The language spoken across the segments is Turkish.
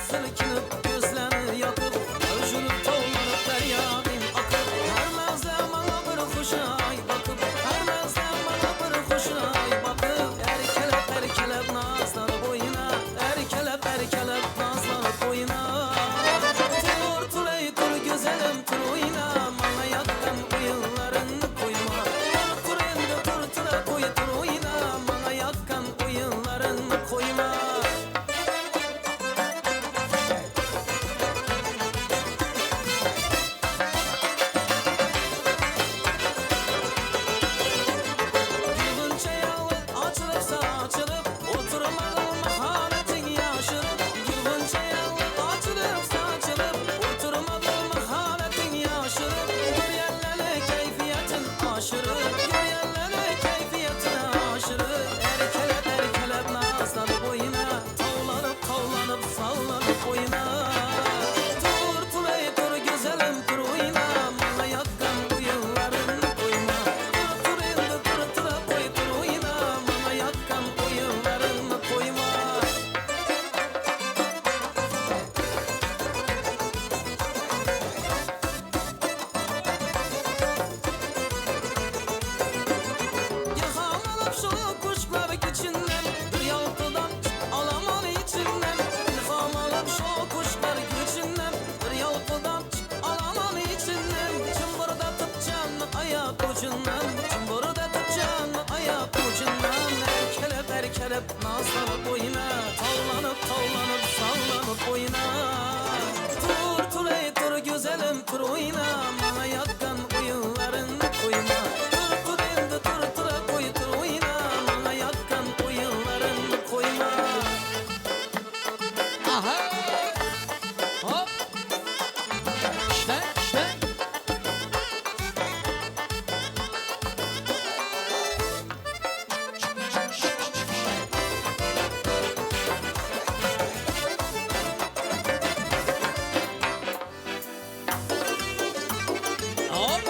silkinib gözlerini yakıp Özülüp to'llanib daryoning oqib Har mazda mana bir xushay bakıp Har mazda mana bir xushay bakıp Erkelep nazlanıp o'yina Erkelep nazlanıp o'yina Tur tulay tur güzelim tur o'yina Mana yoqqan o'yinlaringni qo'yma Tur endi tur tura qo'y tur o'yina Mana yoqqan o'yinlaringni qo'yma Gülgünçe yalı açılıp saçılıp Oturmalı maharetin yaşırıp Gülgünçe yalı açılıp saçılıp Oturmalı maharetin yaşırıp Göryenlere keyfiyetin aşırıp Göryenlere keyfiyetin aşırıp Erkelep nazlanıp oyuna Tavlanıp sallanıp oyuna Tur tulay tur güzelim tur oyuna Bana yakkan oyunlarını koyma Tur endi tur tura koy tur oyuna Bana yakkan oyunlarını koyma Yıhan alıp şu kuşlar içinden Bir yaltıdan alaman içinden Yıhan alıp şu kuşlar içinden Bir yaltıdan alaman içinden Çımbırdatıp canlı ayak ucundan Çımbırdatıp canlı ayak ucundan Erkelep nazlanıp oyna Tavlanıp sallanıp oyna Tur tulay tur güzelim tur oyna Bana yakkan oyunlarını koyma Tur endi tur tura koy tur oyna Bana yakkan oyunlarını koyma Aha! Hop! İşte. Hop!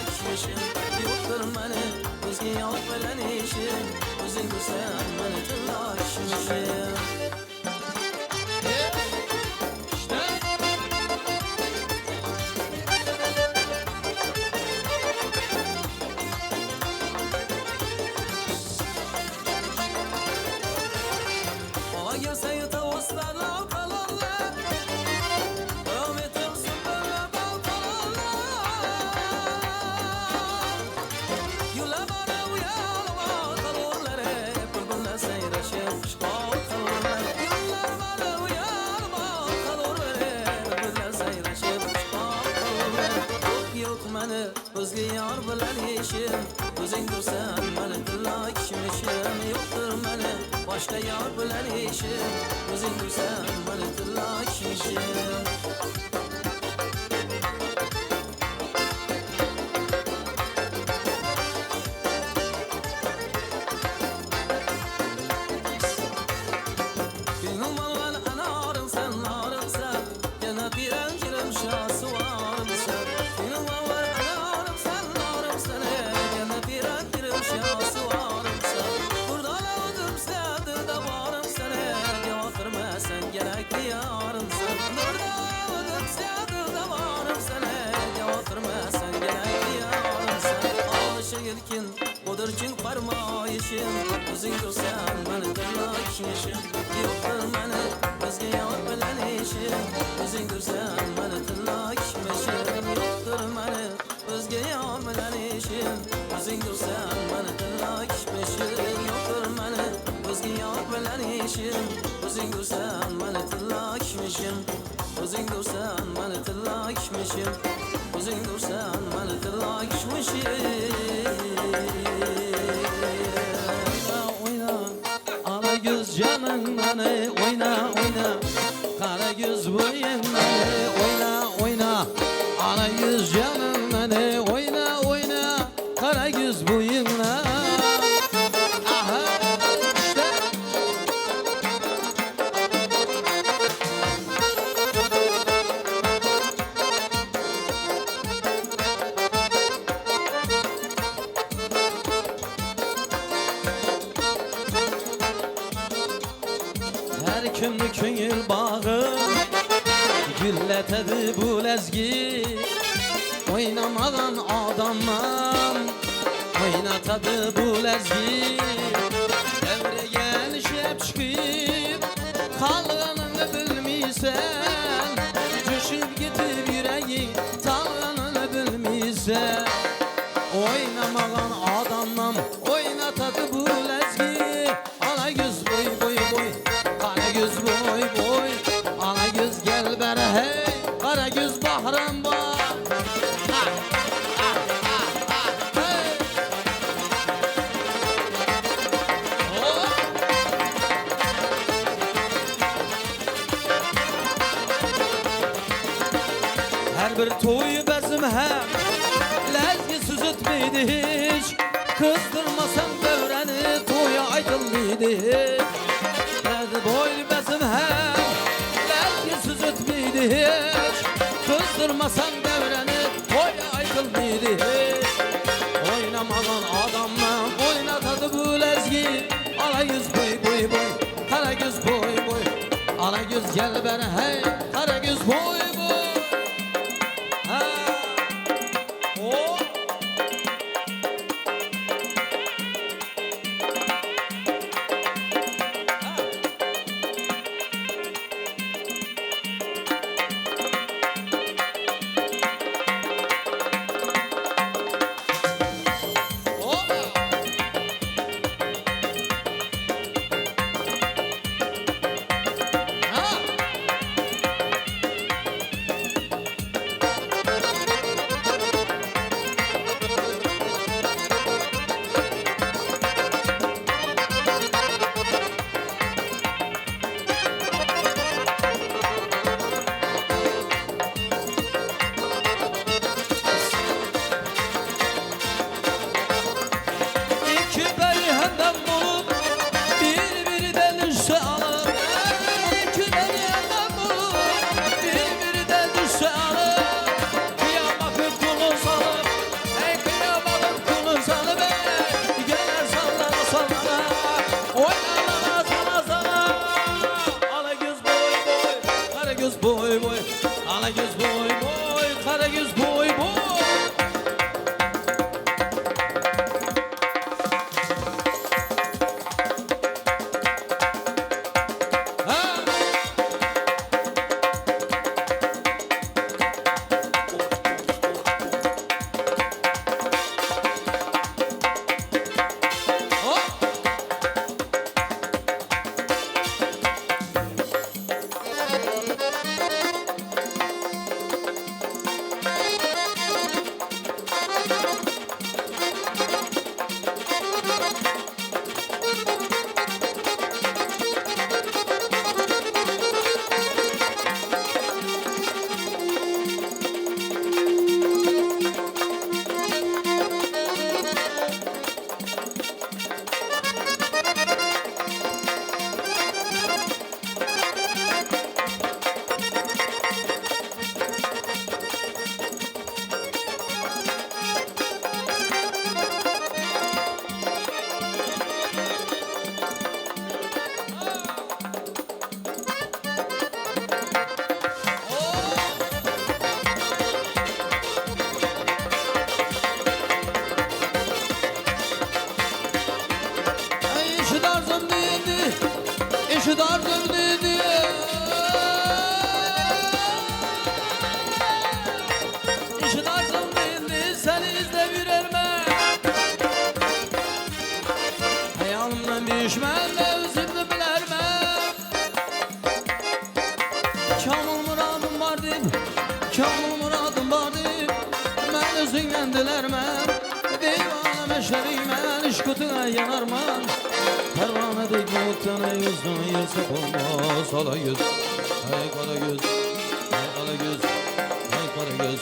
Kişmişim yoktur məni Özge yok bilen işim Özün güzel məni tırlaşmışım İşte. Ola girse yutavuzlarla kalırlar Rahmetim süperle bal kalırlar Yüle bana uyanma kalırlar Bülbülle seyreşip şkal kalırlar Yüller bana uyanma kalırlar Bülbülle seyreşip şkal kalırlar Yok məni özge yar bilen işim Özün dursan məni dilla kişmişim Yoktur məni başka yar bilen işim Özün dursan məni dilla kişmişim Gönlüm alan anarın sen narınsa Gene direncirim şahsı varınsa Gönlüm alan anarın sen narınsa Gene direncirim şahsı varınsa Burada lazım sevdi de varım sana Cevap vermezsen gerekli yarınsa Burada lazım sevdi de varım sana Cevap vermezsen gerekli yarınsa Aşık ilkin odur için parmayışım Özün dursan beni tırlaşmışım Yoktur məni özge yar bilen işim Özün dursan beni tırlaşmışım Yoktur məni özge yar bilen işim Özün dursan beni tırlaşmışım Yoktur məni özge yar bilen işim Özün dursan beni tırlaşmışım Özün dursan beni tırlaşmışım Özün dursan beni tırlaşmışım Ana göz canın beni oyna Kara göz boyun beni oyna Ana göz canın beni oyna kimni ko'ngil bağı gülletedi bu lezgi oynamagan adamman oynatadı bu lezgi devregen işlep çıkıp kalganını bilmiysen düşüp gitip yüreği talganını bilmiysen oynamagan adamman oynatadı bu lezgi ana göz boy boy boy kara göz boy boy ana göz gel bere hey kara göz bahram var her bir toyu bezim hem lezgisiz ötmeydi hiç kızdırmasan devreni toya aydınlıydı her boy bezim hem lezgisiz ötmeydi hiç kızdırmasan devreni toya aydınlıydı hiç oynamagan adamla oynatadı bu lezgi ala yüz boy boy boy kara göz boy boy ala göz gel bana hey kara göz boy boy ha o boy boy ala göz boy boy kara göz boy boy İşi dardım dedi İşi dardım dedi seni izle yürerme Hayalımdan düşmem de özümdü bilerme Kamil muradım var deyip Kamil muradım var deyip Ben özünden dilermem Divana meşleriymen İşkutuna yanarman Pervane dik muhtana yüzünü yesek olmaz Ala göz, ay kara göz, ay ala göz, ay kara göz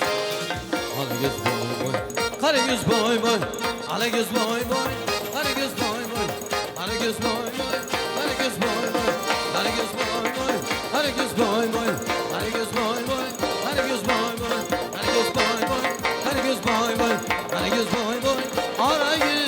Ala göz boy boy, kara göz boy boy Ala göz boy boy, kara göz boy boy Ala göz boy boy, kara göz boy boy Ala göz boy boy, kara göz boy boy Ala göz boy boy, kara göz boy boy Ala göz boy boy, kara göz boy boy Ala göz boy boy, ara göz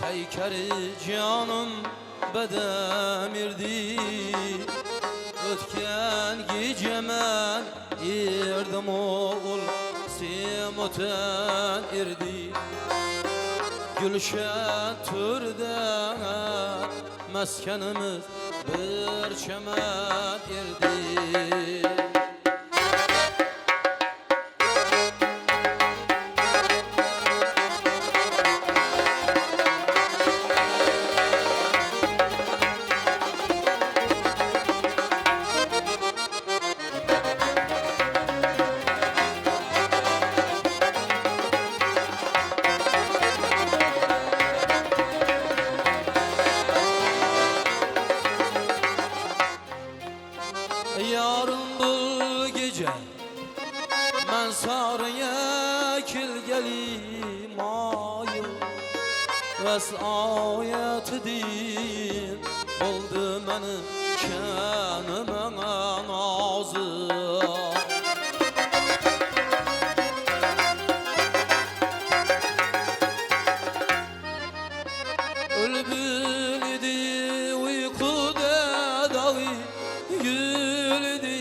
Peykeri canım bedemirdi. Ötken gecemen irdim oğul Simuten irdi. Gülşen türde meskenimiz bir çemen irdi. Yarın bu gece ben sarıya kilgelim ayı vesayet din oldu benim kenime nazı. Bülbül idi uykuda dağı güldi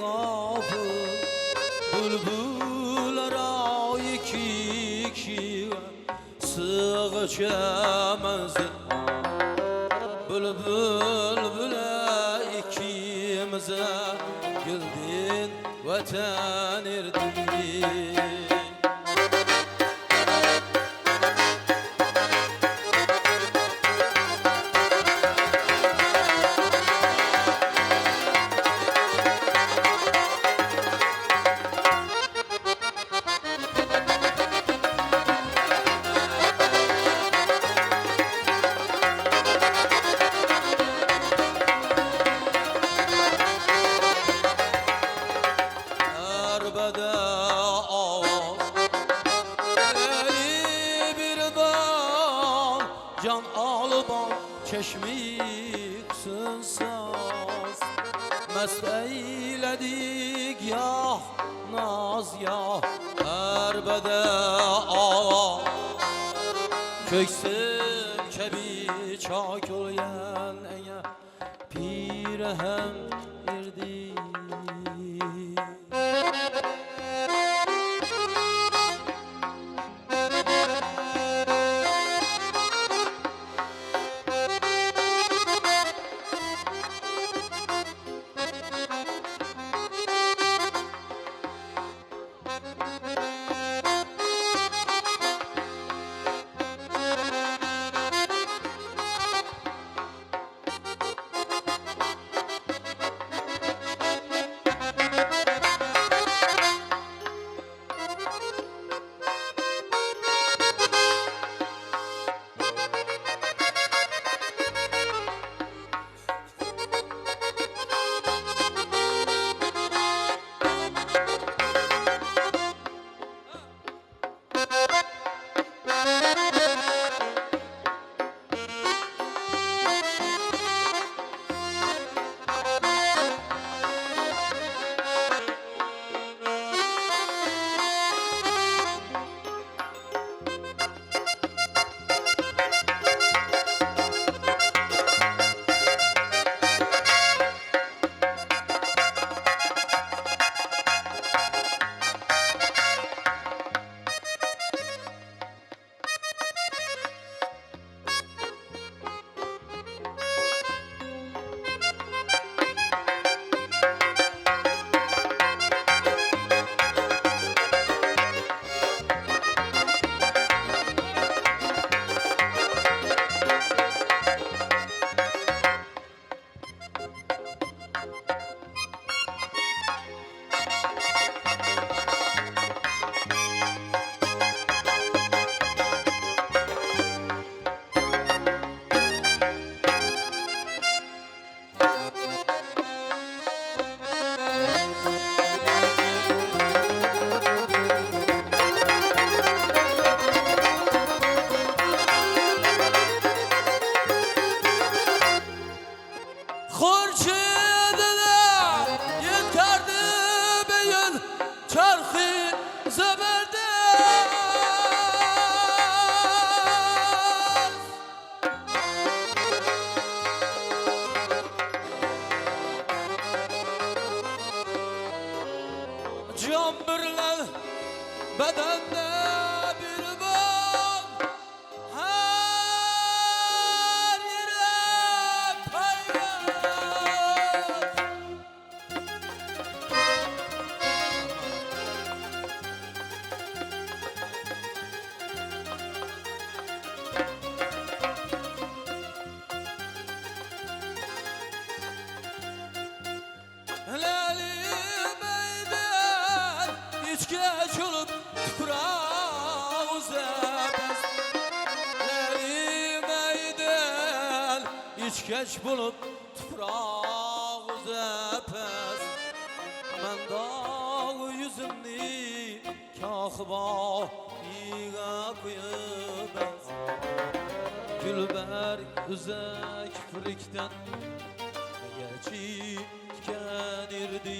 gafır. Bülbüller iki sığ çemezdi. Bülbüle ikimize güldün vatan irdi. Erbede ağlar eli bir bal can alıban çeşmiksin saz. Mest eyledik ya naz ya erbede ağlar. Köksüm kebi çak olayan eye pirehem irdi. Lali meydan hiç geç olup tuprağı uzatmaz. Lali meydan hiç geç bulup tuprağı uzatmaz. Ben dağ yüzümni kahba iğe koyamaz. Gülber üzek frikten geçip tükenirdi.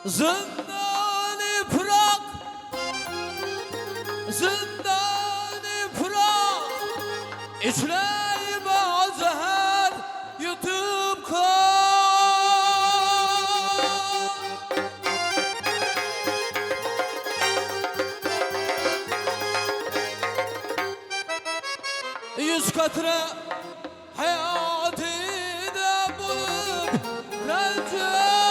Zindani Prag, zindani Prag, içleyime zehir yutup kan. Yüz katre hayatida bulup rencayla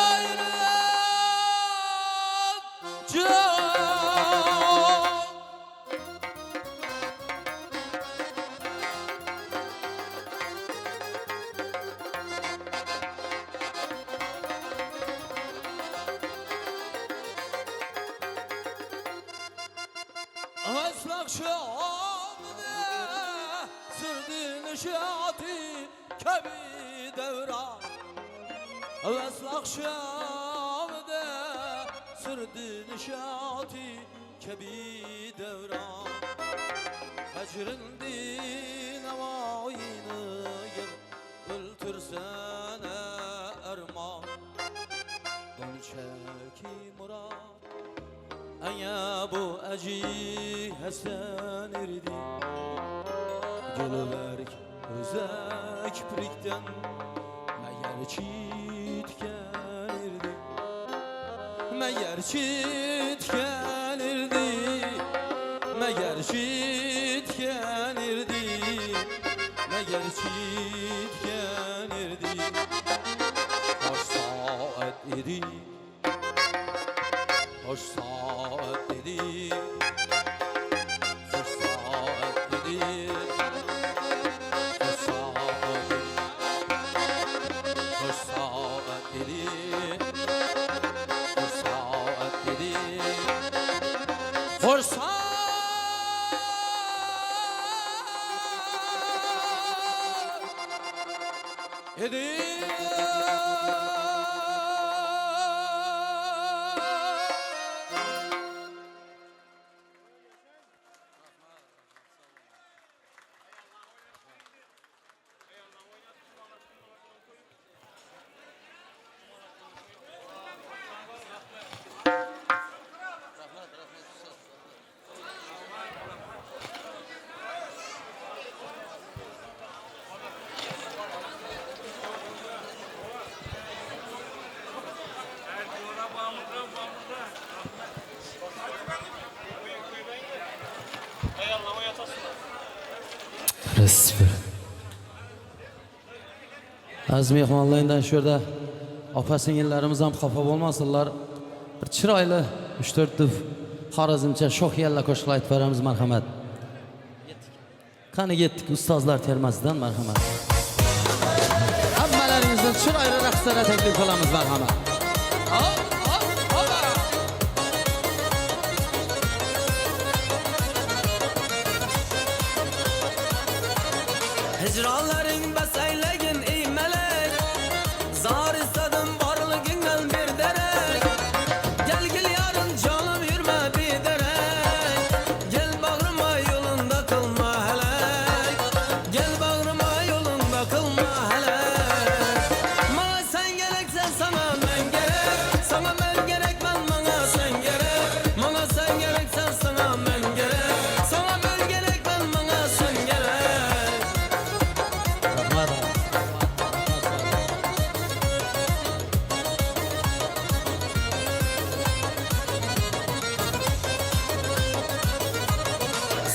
Aslak şamda sürdü nişati kebi devran. Aslak şamda sürdü nişati kebi devran. Hecrindi nevayını gel öldürsene erman. Gonçaki murad Aya bu acı Hasan erdi. Gülberk özek pirikten meğer çitken erdi. Meğer çitken erdi. Meğer çitken erdi. Meğer çitken erdi. Hoş saat idi. Hoş saat dedi, hoş saat dedi, hoş saat dedi, hoş saat dedi, hoş saat dedi, hoş saat dedi. Resmi. Az mehmonlardan şurada opa singillarimiz ham xafa bo'lmasinlar. Bir chiroyli 3-4 duf Xorazmcha sho'x yalla qo'shiq aytib beramiz, marhamat. Qani yetdik ustozlar termasidan, marhamat. Hammalaringizdan chiroyli raqslarga taklif qilamiz, marhamat. Hicranların basaylagin ey melek, zar istedim varlığından bir derek. Gel gel yarın canım yürüme bir derek. Gel bağrıma yolunda kılma helek. Gel bağrıma yolunda kılma helek. Bana sen gereksen sana ben gerek. Sana ben gerek ben bana sen gerek. Bana sen gereksen sana ben gerek. Sana ben gerek ben bana sen gerek.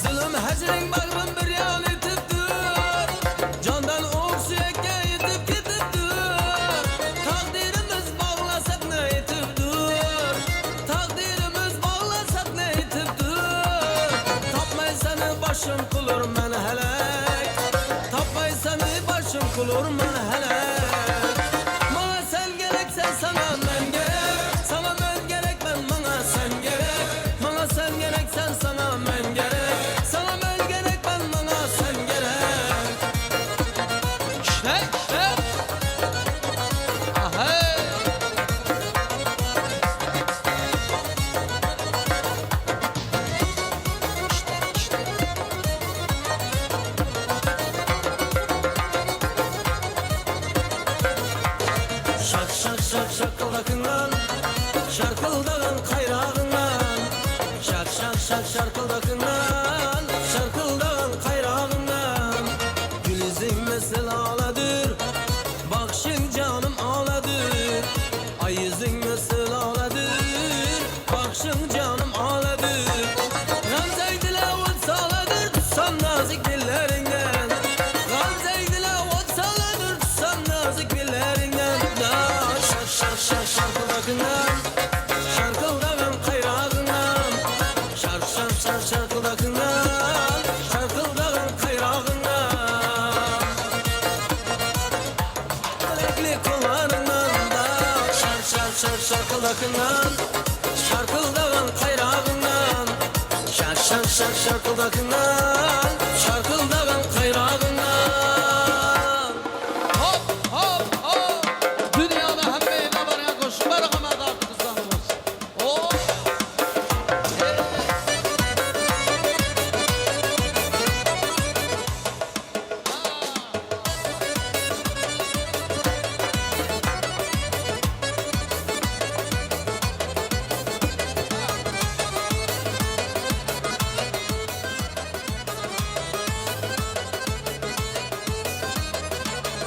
Zulüm hecrin bağrım bir yan itipdir. Candan ok suyakka yetip ketibdir. Takdirimiz bağlasak ne yetibdir. Takdirimiz bağlasak ne yetibdir. Tapmay seni başım kulur men helek. Tapmay seni başım kulur men helek. Bana sen gereksen sana ben gerek. Sana ben gerek ben bana sen gerek. Bana sen gereksen sana ben gerek. Sana ben gerek ben bana sen gerek. Şak şak şak şakıldakından, şarkıldagan kayrağından. Şak şak şak şarkıldakından, şarkıldagan kayrağından. Gül yüzün mesel ağladır, bakşın canım ağladır. Ay yüzün mesel ağladır, bakşın canım ağladır. Gamzeydile ot sağladır, tutsam nazik dillerinden. Gamzeydile ot sağladır, tutsam nazik dillerinden. Şak şak şak şarkıldakından, şarkıldagan kayrağından. Şak şak şak şarkıldakından, şarkıldagan kayrağından. Alekli kollarından da şak şak şak şarkıldakından, şarkıldagan kayrağından. Şak şak şak şarkıldakından, şarkıldagan kayrağından. Hop hop hop. Dünyada hammeyle baraya koş. Merhamet artık kızlarımız. Hop.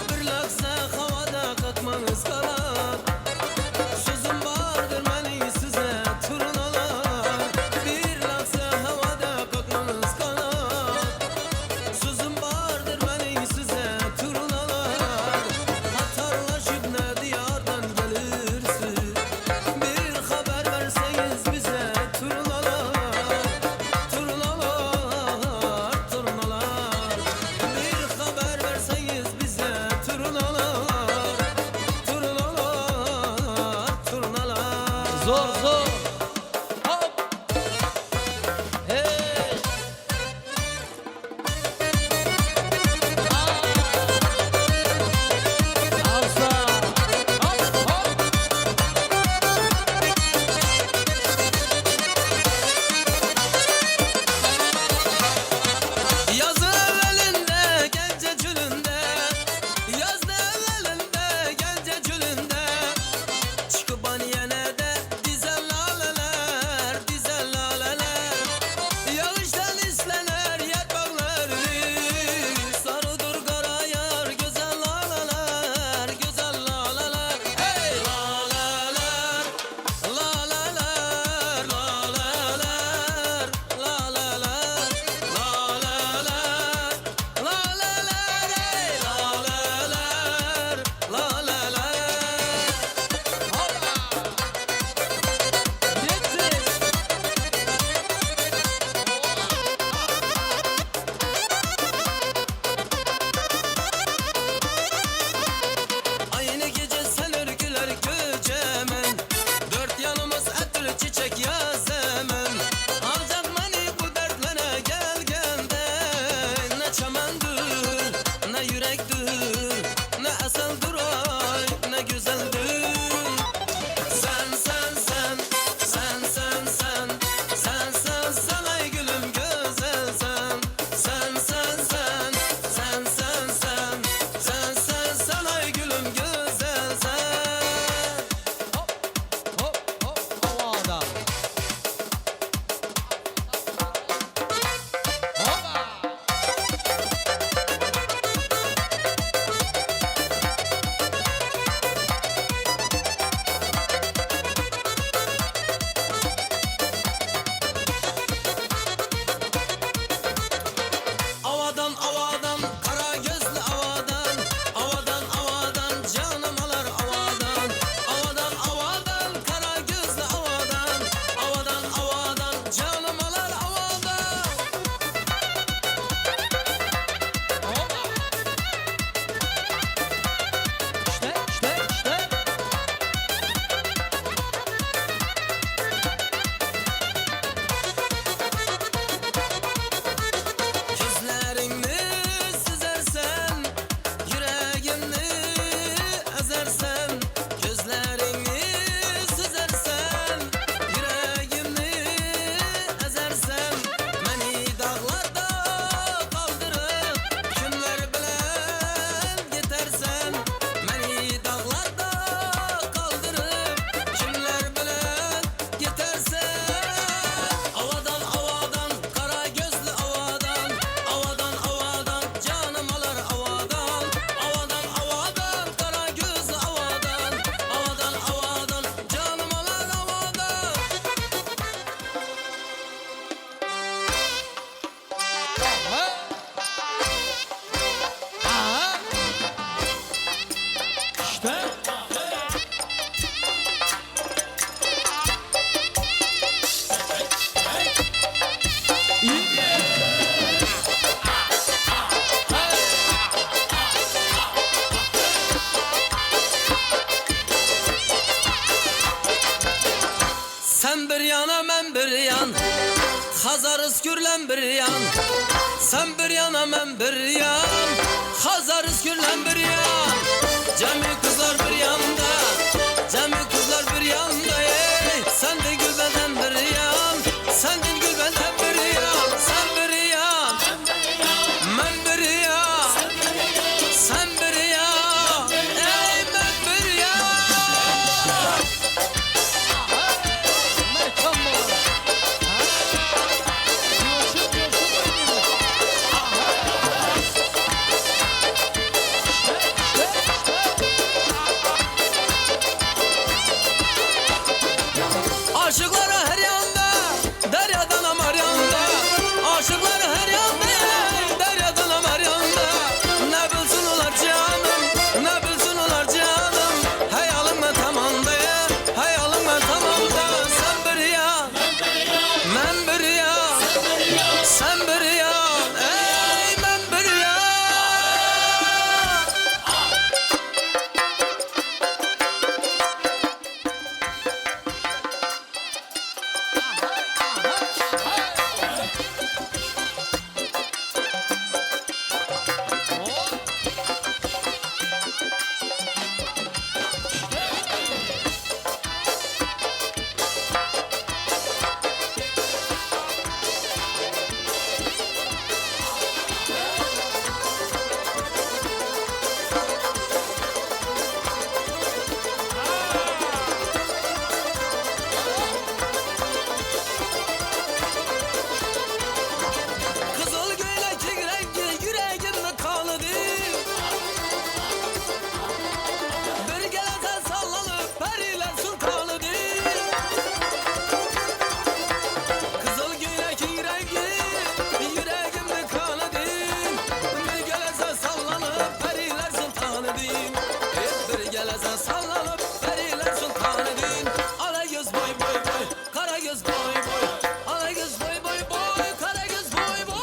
Bir laksa havada kalkmanız kalan. Sözüm vardır beni size turnalar. Bir laksa havada kalkmanız kalan. Sözüm vardır beni size turnalar. Hatarlaşıp ne diyardan gelirsin. Bir haber verseniz bize turnalar. Turnalar, turnalar. Bir haber verseniz bize turnalar. Turnalar, turnalar. Zor zor. Hop. Hey. Alsa. Hop hop. Yaz evvelinde gence çölünde, yaz evvelinde gence çölünde, çıkıp yine de dizenler Hazar iskürlen bir yan, sen bir yana ben bir yan. Hazar iskürlen bir yan, cemi kızlar bir yanda, cemi kızlar bir yanda. Sen de gül benden bir yan, sen de gül benden bir yan. Sen bir yan, ben bir yan, sen bir yan, ey ben bir yan. Mekan mı? Coşup oynuyor. Aşıkları her yanda, deryadan amar yanda. Aşıkları her yanda, deryadan amar yanda. Ne bilsin ular canım, ne bilsin ular canım. Hayalım ben tamamda, hayalım ben tamamda. Sen bir yan, ben bir yan, sen bir yan, ey ben bir yan. Kızıl göylek rengi yüreğimde kalıdı. Bir gelete sallanıp periler sultanıdır. Kızıl göylek rengi yüreğimde kalıdı. Bir gelete sallanıp periler sultanıdır. Bir gelete sallanıp periler sultanıdır. Ala göz boy boy boy, kara göz boy boy. Ala göz boy boy boy, kara göz boy boy.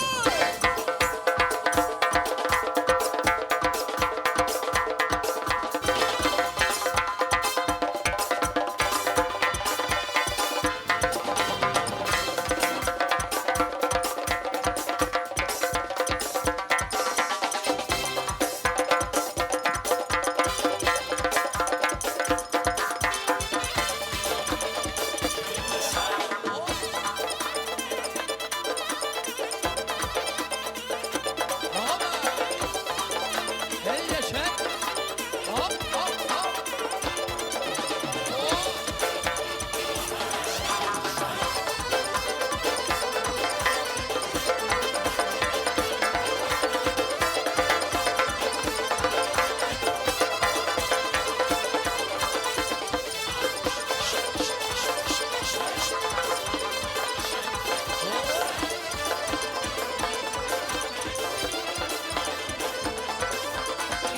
Hey yaşa. Hop hop hop.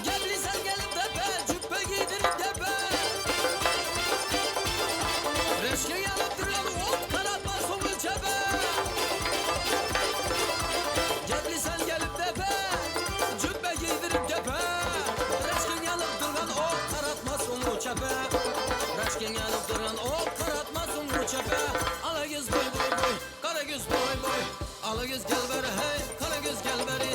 Gelirsen gelip tepe, cübbe giydirip tepe. Reşke yanıp duran ot kanatma sonu çepe. Gelirsen gelip tepe, cübbe giydirip tepe. Reşke yanıp duran ot kanatma sonu çepe. Reşke yanıp duran ot kanatma sonu çepe. Ala göz boy boy boy, kara göz boy boy. Ala göz gel beri hey, kara göz gel beri.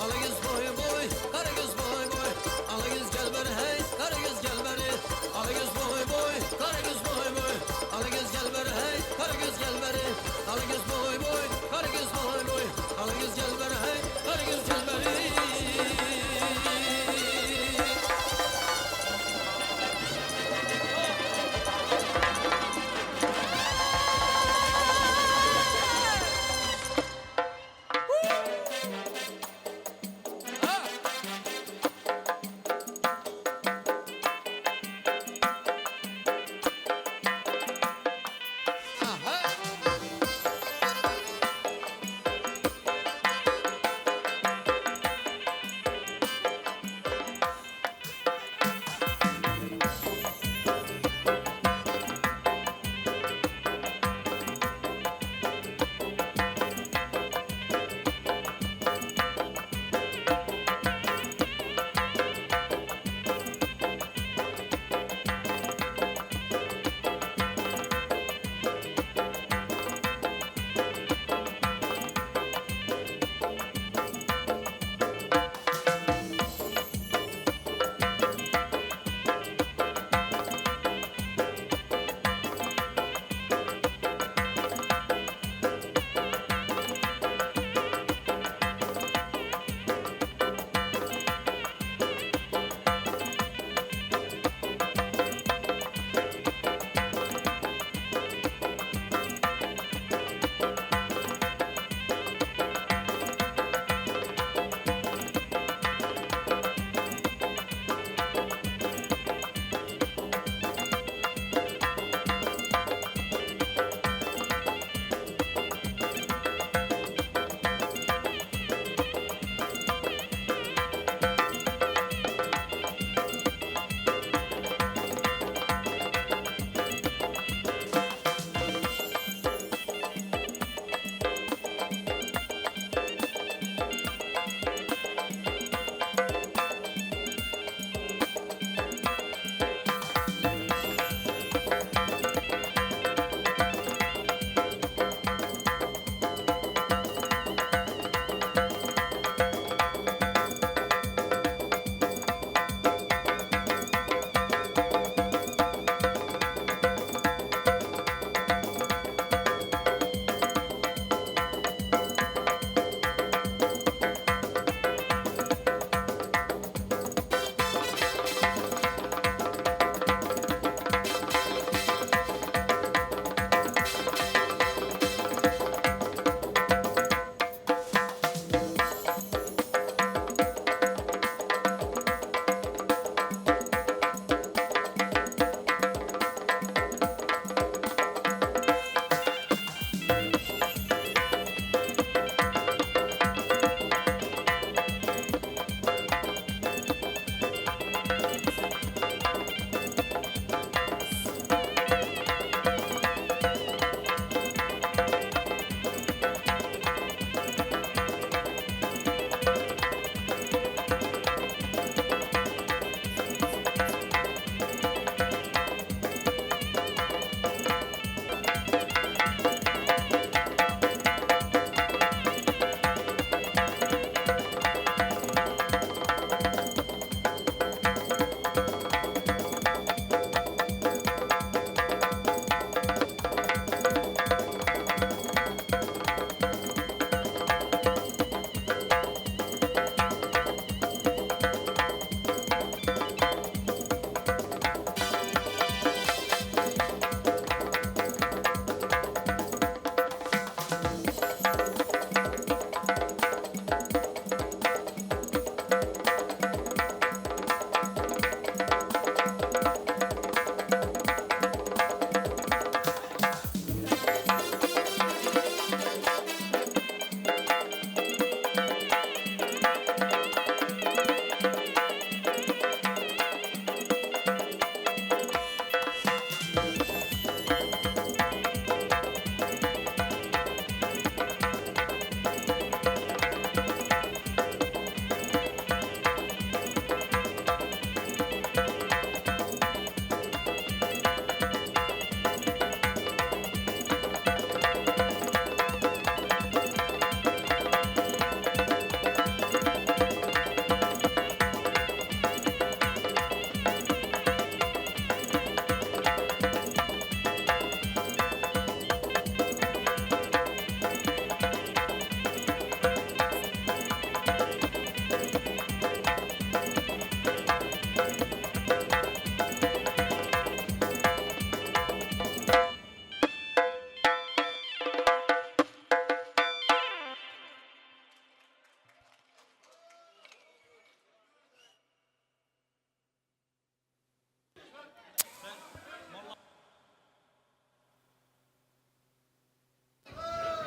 Ala göz boy boy, kara göz boy boy. Ala göz gel beri hey, kara göz gel beri. Ala göz boy boy, kara göz boy boy. Ala göz gel beri hey, kara göz gel beri. Ala göz boy boy, kara göz boy boy. Ala göz gel beri hey, kara göz gel beri.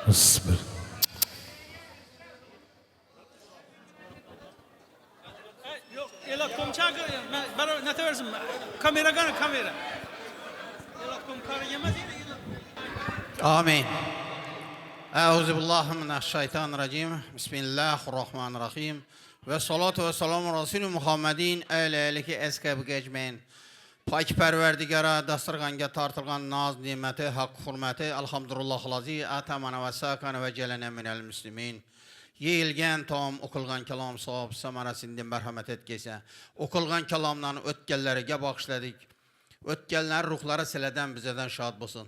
اصبر. Yok, elatkom çakır. Ben ne teversin? Kamera gana kamera. Elatkom karı yemez yine. آمين. أعوذ بالله من الشيطان الرجيم. بسم الله الرحمن الرحيم. والصلاة والسلام على رسول محمدin əleyləki əskəb gecməyin. Pak pərverdigara dasırğanga tartılğan naz niməti, haqq hürməti, elhamdülillah lazi, atamana və sakana və gələnə minəl müslimin. Yeyilgən tam, okulğan kelam sahab, samarasından mərhəmət etkəsə. Okulğan kelamdan ötkəlləriga bağışladık. Ötkəllər ruhları silədən bizədən şad bulsun.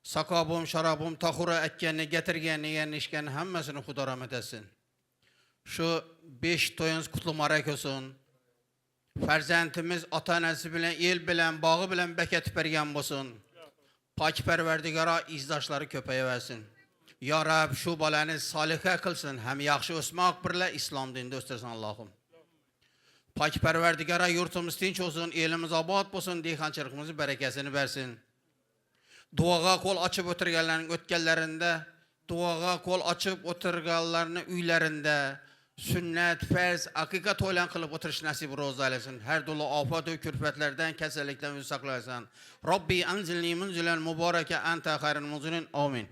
Sakabım, şarabım, tahura əkkəni, gətirgəni, yenişkəni, həmməsini Xuda rəhmət etsin. Şu 5 toyunuz kutlu marək olsun. Fərzəntimiz ata-anəsi bilən, el bilən, bağı bilən bəkət pərgən olsun. Pak pərverdigara izdaşları köpəyə versin. Ya Rab, şu baləni salihə qılsın, həm yaxşı osmaq birlə İslam dində östərsən Allahım. Pak pərverdigara yurtumuz tinç olsun, elimiz abad olsun, deyxançırığımızı bərəkəsini versin. Duağa kol açıp oturganların ötkəllərində, duağa kol açıp oturganların üylərində, sünnet, fərz, hakikat olan kılıp oturuş nasip roza eylesin. Her dolu afat ve külfetlerden, kesinlikten saklasın. Rabbi anzilni munzilen mübareke ente hayrın munzilin. Amin.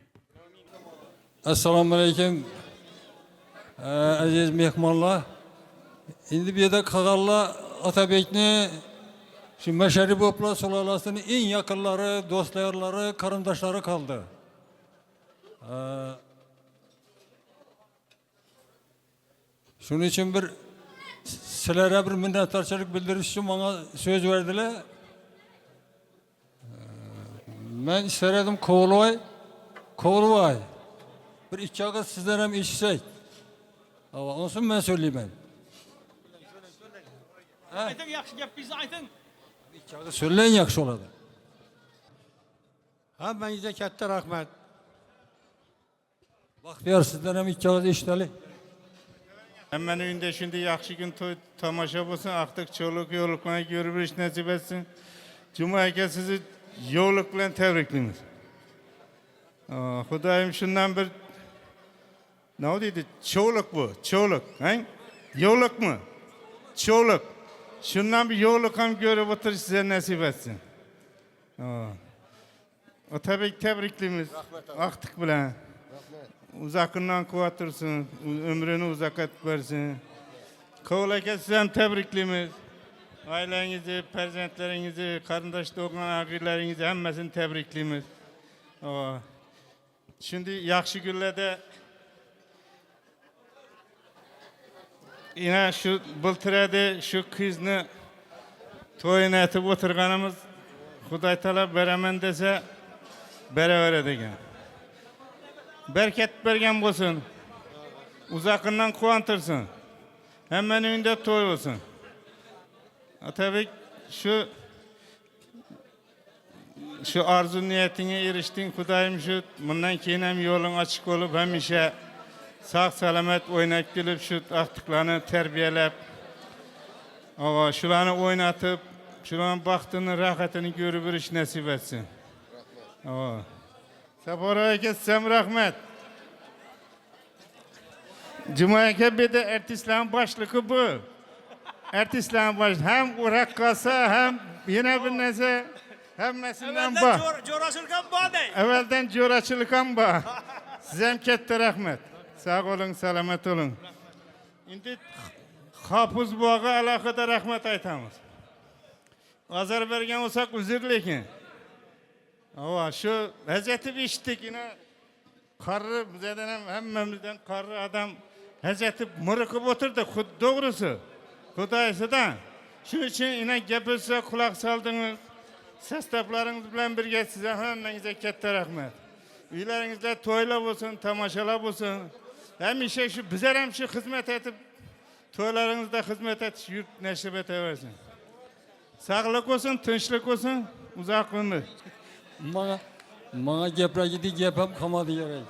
Esselamu Aleyküm. Aziz mehmanlar. Şimdi bir de Kağalla Atabek'ni şu Meşeri Bopla Solalası'nın en yakınları, dostlarları, karındaşları kaldı. Şunun için bir sizlere bir minnettarçılık bildiriş için bana söz verdiler. Ben istedim Kovulvay. Bir iki ağız sizlere mi işsek? Ama olsun ben söyleyeyim ben. Aytın yaxşı gap bize aytın. İki ağız söyleyin yakşı oladı. Ha ben size katta rahmet. Bak bir sizlere mi iki ağız işteli? Hemen önünde şimdi yaxşı gün tamaşa olsun. Artık çoluk yoluklarına görüp nasip etsin. Cuma'ya sizi yollukla tebriklimiz. Hudayım şundan bir ne dedi? Çoluk bu. Çoluk. Yolluk mu? Çoluk. Şundan bir yolluk hem görüp otur size nasip etsin. O tabii tebriklimiz. Aktık bile. Uzakından kuvatırsın, ömrünü uzak et versin. Kovulaka sizden tebriklimiz. Ailenizi, perzentlerinizi, karındaş doğan ağırlarınızı hemmesini tebriklimiz. Şimdi yaxşı günlerde yine şu bultırada şu kızını toyuna etip oturganımız Xuday talab beremen dese beraber edegen. Bereket bergen olsun. Uzakından kuantırsın. Hemen önünde toy olsun. Tabii şu arzu niyetine eriştin Kudayım şu bundan keyin hem yolun açık olup hem işe sağ selamet oynak gelip şu aktıklarını terbiyelep şularını oynatıp şuların baktığını rahatını görüp bir iş nasip etsin. Sabora kessem rahmet. Cuma'ya bir de erteslerin başlığı bu. Erteslerin başlığı hem urakkasa hem yine bir nese hemmesinden bak. Coraçılıkan bu dey. Evvelden coraçılıkan bak. Size kette rahmet. Sağ olun, selamet olun. Şimdi hafız buağa alakada rahmet aytamız. Azar bergen olsak üzürlekin. Ama şu Hazreti içtik yine karı bizden hemmemizden karı adam Hazreti mırıkıp oturdu doğrusu Kudayısıdan. Şunun için yine gepirse kulak saldınız. Sestaplarınız bilen birge size hemmenize kette rahmet. Üylerinizde toyla olsun, tamaşala olsun. Hem işe şu bize hem şu hizmet edip toylarınızda hizmet et, yurt neşribet versin. Sağlık olsun, tınçlık olsun, uzak ömür. Bana gepre gidi gepem kamadı gerek.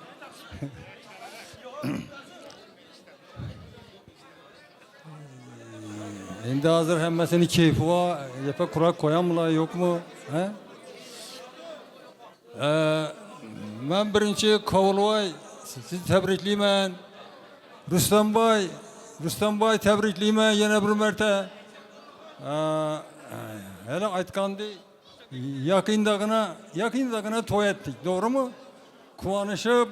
Şimdi hazır hemmesini keyfi var. Yepe kurak koyan mı yok mu? Ben birinci Kovulvay sizi tebrikleymen. Rüstem Bay tebrikleymen yine bir merte. Hele aytkandı yakındagına toy ettik, doğru mu? Kuvanışıp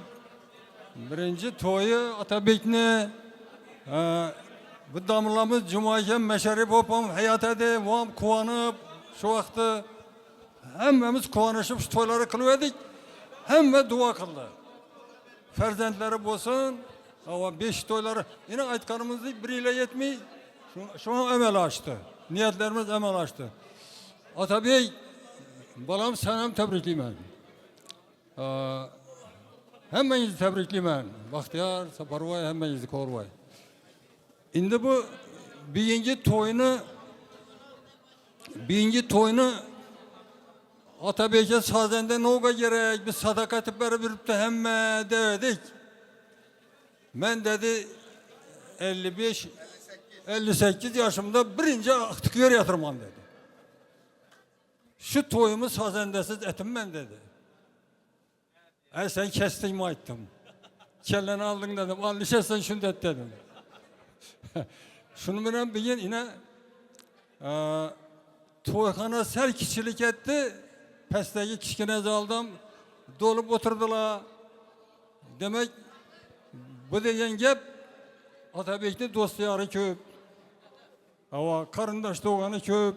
birinci toyu Atabek'ni bu damlamız Cuma'yken meşerip hopam hayat edi, vam kuvanıp şu vakti hemmemiz kuvanışıp şu toyları kılıverdik, hemme dua kıldı. Ferzentleri bolsun, ama 5 toyları yine aytkanımızı biriyle yetmeyi şu an emel açtı. Niyetlerimiz emel açtı. Atabey, balam senem tebrikliyim. Hemmenizi tebrikliyim. Bahtiyar, Saparvay, hemmenizi korvay. Şimdi bu birinci toyunu Atabey'e sazende noga gerek, biz sadakati verip de hemme dedik. Ben dedi 58 yaşımda birinci tıkıyor yatırmam dedi. Şu toyumu sazendesiz etim ben dedi. Sen kestin mi ettim. Kelleni aldın dedim. Al sen şunu et dedim. Şunu bilen bir yine toyxana sel kişilik etti. Pesteki kişkine aldım. Dolup oturdular. Demek bu degen gep Atabek'te dost yarı köp. Ama karındaş doğanı köp.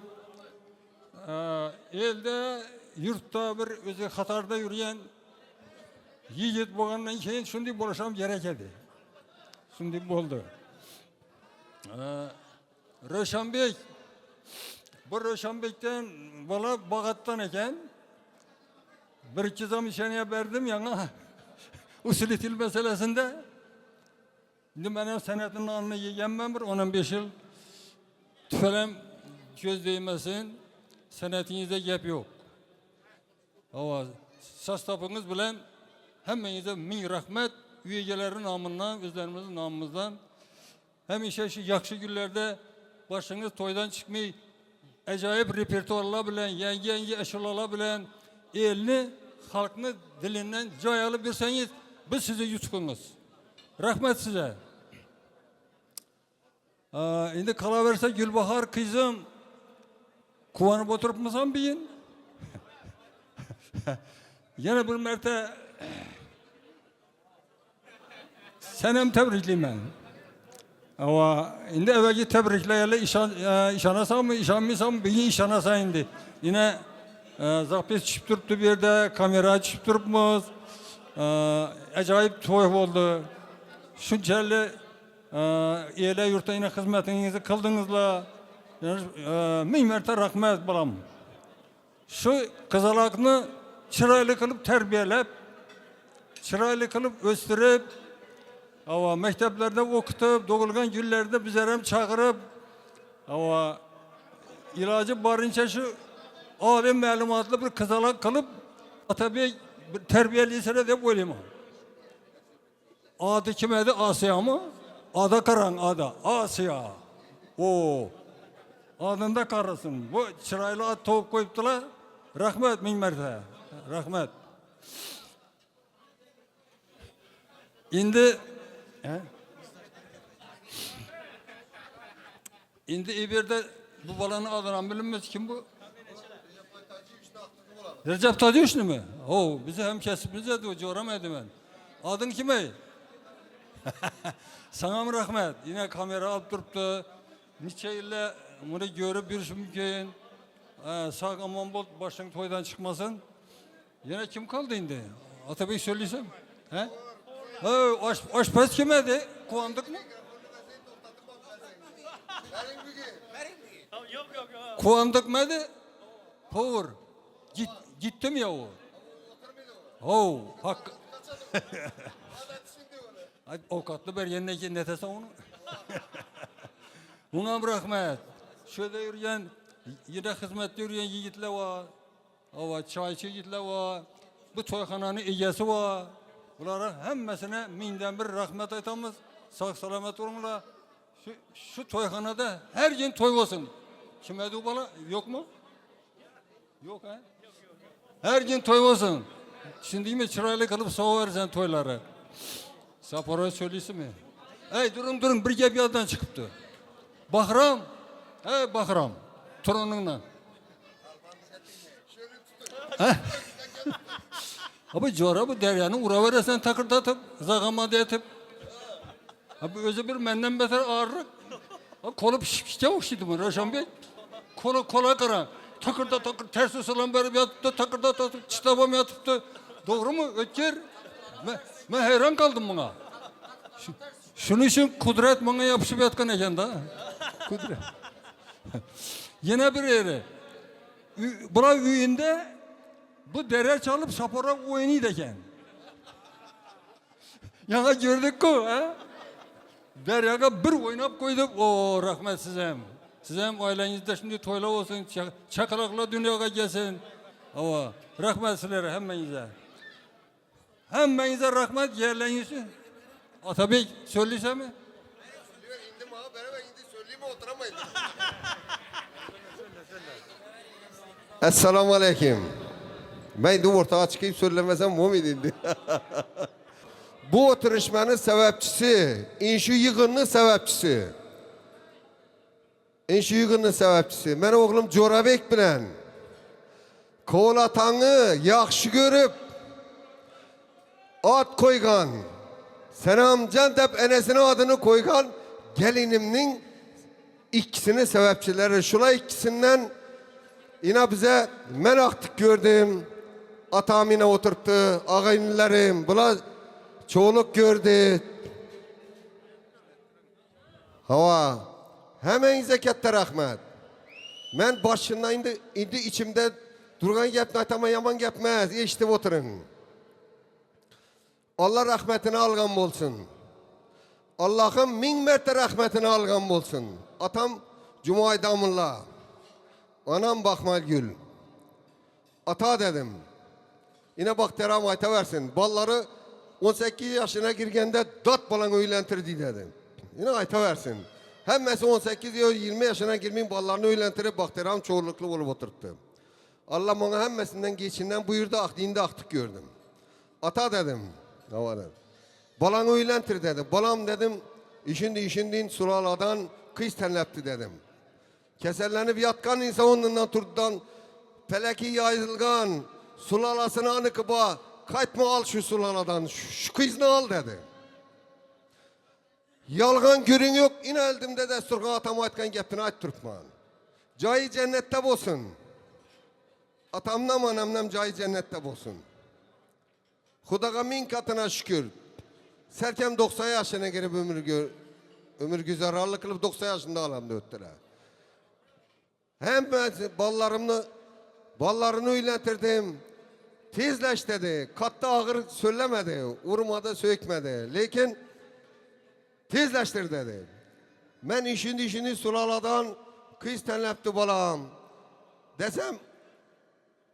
Elde yurtta bir özü Katarda yürüyen yiğit boğandan keyin şunday boluşam gerek edi. Şunday boldu. Röşanbek, bu Röşanbek'ten bala Bağat'tan eken bir iki zam işeniye verdim yana usul til meselesinde. Şimdi benim senetin anını yiyemem bir 10-15 yıl tüfelem göz değmesin, senetinizde gep yok. Ama sastapınız bilen hemmenize min rahmet, üyelerin namından, özlerimizin namımızdan. Hem işe şu yakşı günlerde başınız toydan çıkmayı, acayip repertuarla bilen, yenge eşyalarla bilen, elini, halkını dilinden cayalı birseniz, biz sizi yutkunuz. Rahmet size. Şimdi kalaverse Gülbahar kızım, kuvanıp oturup mısın biyin? Yine bir merte senem tebrikliyim ben. Ama şimdi evvelki tebriklerle işanasam mı, işanmıyorsam mı, bir işanasa indi. Yine zapis çıkıp duruptu bir yerde, kamera çıkıp durupmuz. Acayip toy oldu. Şunçalı eyle yurtta yine hizmetinizi kıldınızla. Min merte rahmet balam. Şu kızalakını çıraylı kılıp terbiyelep, çıraylı kılıp östürüp, ama mekteplerde okutup, doğulgan günlerde bizlerem çağırıp, ama ilacı barınca şu alim malumatlı bir kızalak kılıp, tabi terbiyeliyse de böyleyim. Adı kimedi? Asya mı? Ada karan, ada. Asya. O. Adında karısın. Bu çıraylı at tavuk koyuptular. Rahmet min merte. Rahmet. Şimdi İbir'de bu balanın adını bilinmez kim bu? Recep Tadyoş mu? O bizi hem kesipimize de o coğramaydı ben. Adın kime? Sana mı rahmet? Yine kamera alıp duruptu. Niçe ile bunu görüp bir mümkün. Sağ aman bol başın toydan çıkmasın. Yine kim kaldı şimdi? Atabey söylesem. He? Aşpaz kimedi? Kuandık mı? Yok. Kuandık mıydı? Povur. Gittim ya o. Oh, hak. Avukatlı bir yerine netese onu. Buna rahmet. Şöyle yürüyen, yine hizmette yürüyen yiğitler var. Ava çayçı yiğitler var. Bu toyxananın iyesi var. Bunlara hemmesine minden bir rahmet aytamız. Sağ selamet olunlar. Şu toyxanada her gün toy olsun. Kime de bala? Yok mu? Yok ha? Her gün toy olsun. Şimdi mi çıraylı kalıp soğuversen toyları. Sapora söyleysin mi? Ey durun bir gep yaddan çıkıptı. Bahram. Hey Bahram. Torununla. Abi jora bu deryanın ura veresen takırdatıp, zagama etip. Abi özü bir menden beter ağırlık. Kolu pişe okşaydı mı Raşan Bey? Kola kıran. Takırda ters usulan verip yatıptı, takırda çıtabam yatıptı. Doğru mu? Ötker. Ben hayran kaldım buna. Şunun için kudret bana yapışıp yatkan eken da. Kudret. Yine bir yeri. Bura üyünde bu dere çalıp sapora oynaydı eken. Yana gördük ko. Deryaga bir oynap koyduk. O rahmet size. Sizem ailenizde şimdi toyla olsun, çakalakla dünyaya gelsin. Ama rahmet sizlere hemmenize. Hemmenize rahmet yerlerinizi. Atabey söylese mi? Söylüyor indim abi beraber indi söyleyeyim mi oturamayın. Esselamu Aleyküm. Ben de ortaya çıkıp söylemesem bu indi. Bu oturuşmanın sebepçisi, inşu yığınının sebepçisi. İnşu yığınının sebepçisi. Benim oğlum Corabek bilen. Koğlatanı yaxşı görüp ad koygan. Senamcan dep enesine adını koygan gelinimnin ikisini sebepçileri. Şula ikisinden yine bize men aktık gördüm. Atam yine oturttu. Ağayınlarım. Bula çoğuluk gördü. Hava. Hemen zekette rahmet. Ben başından indi içimde durgan gepni atama yaman gepmez. Eşitip oturun. Allah rahmetini algan olsun. Allah'ın min mertte rahmetini algan olsun. Atam Cumay Damullah. Anam Bakmal Gül. Ata dedim. Yine bak teram ayta versin. Balları 18 yaşına girgende 4 balan öylentirdi dedim. Yine ayta versin. Hemmesi 18 20 yaşına girmeyin ballarını öylentirip bak teram çoğunluklu olup oturttu. Allah ona hemmesinden geçinden buyurdu dinde aktık gördüm. Ata dedim. Balanı öylentir dedim. Balam dedim işindin sulaladan kız tenlepti dedim. Keserlenip yatkan insan ondan turdan peleki yayılgan sulalasını anıkıba kaytma al şu sulaladan şu kızını al dedi. Yalgan görün yok in eldimde desturgan atam aytkan gepini ayt turpman. Cayı cennette olsun. Atamnam anamnam cayı cennette olsun. Hudaga min katına şükür. Serkem 90 yaşına girip ömür güzararlık kılıp 90 yaşında alamda öttüler. Hem ballarını öylentirdim. Tezleş dedi. Katta ağır söylemedi. Urmadı, sökmedi. Lekin tezleştir dedi. Ben işini sulaladan kız tenlepti balam. Desem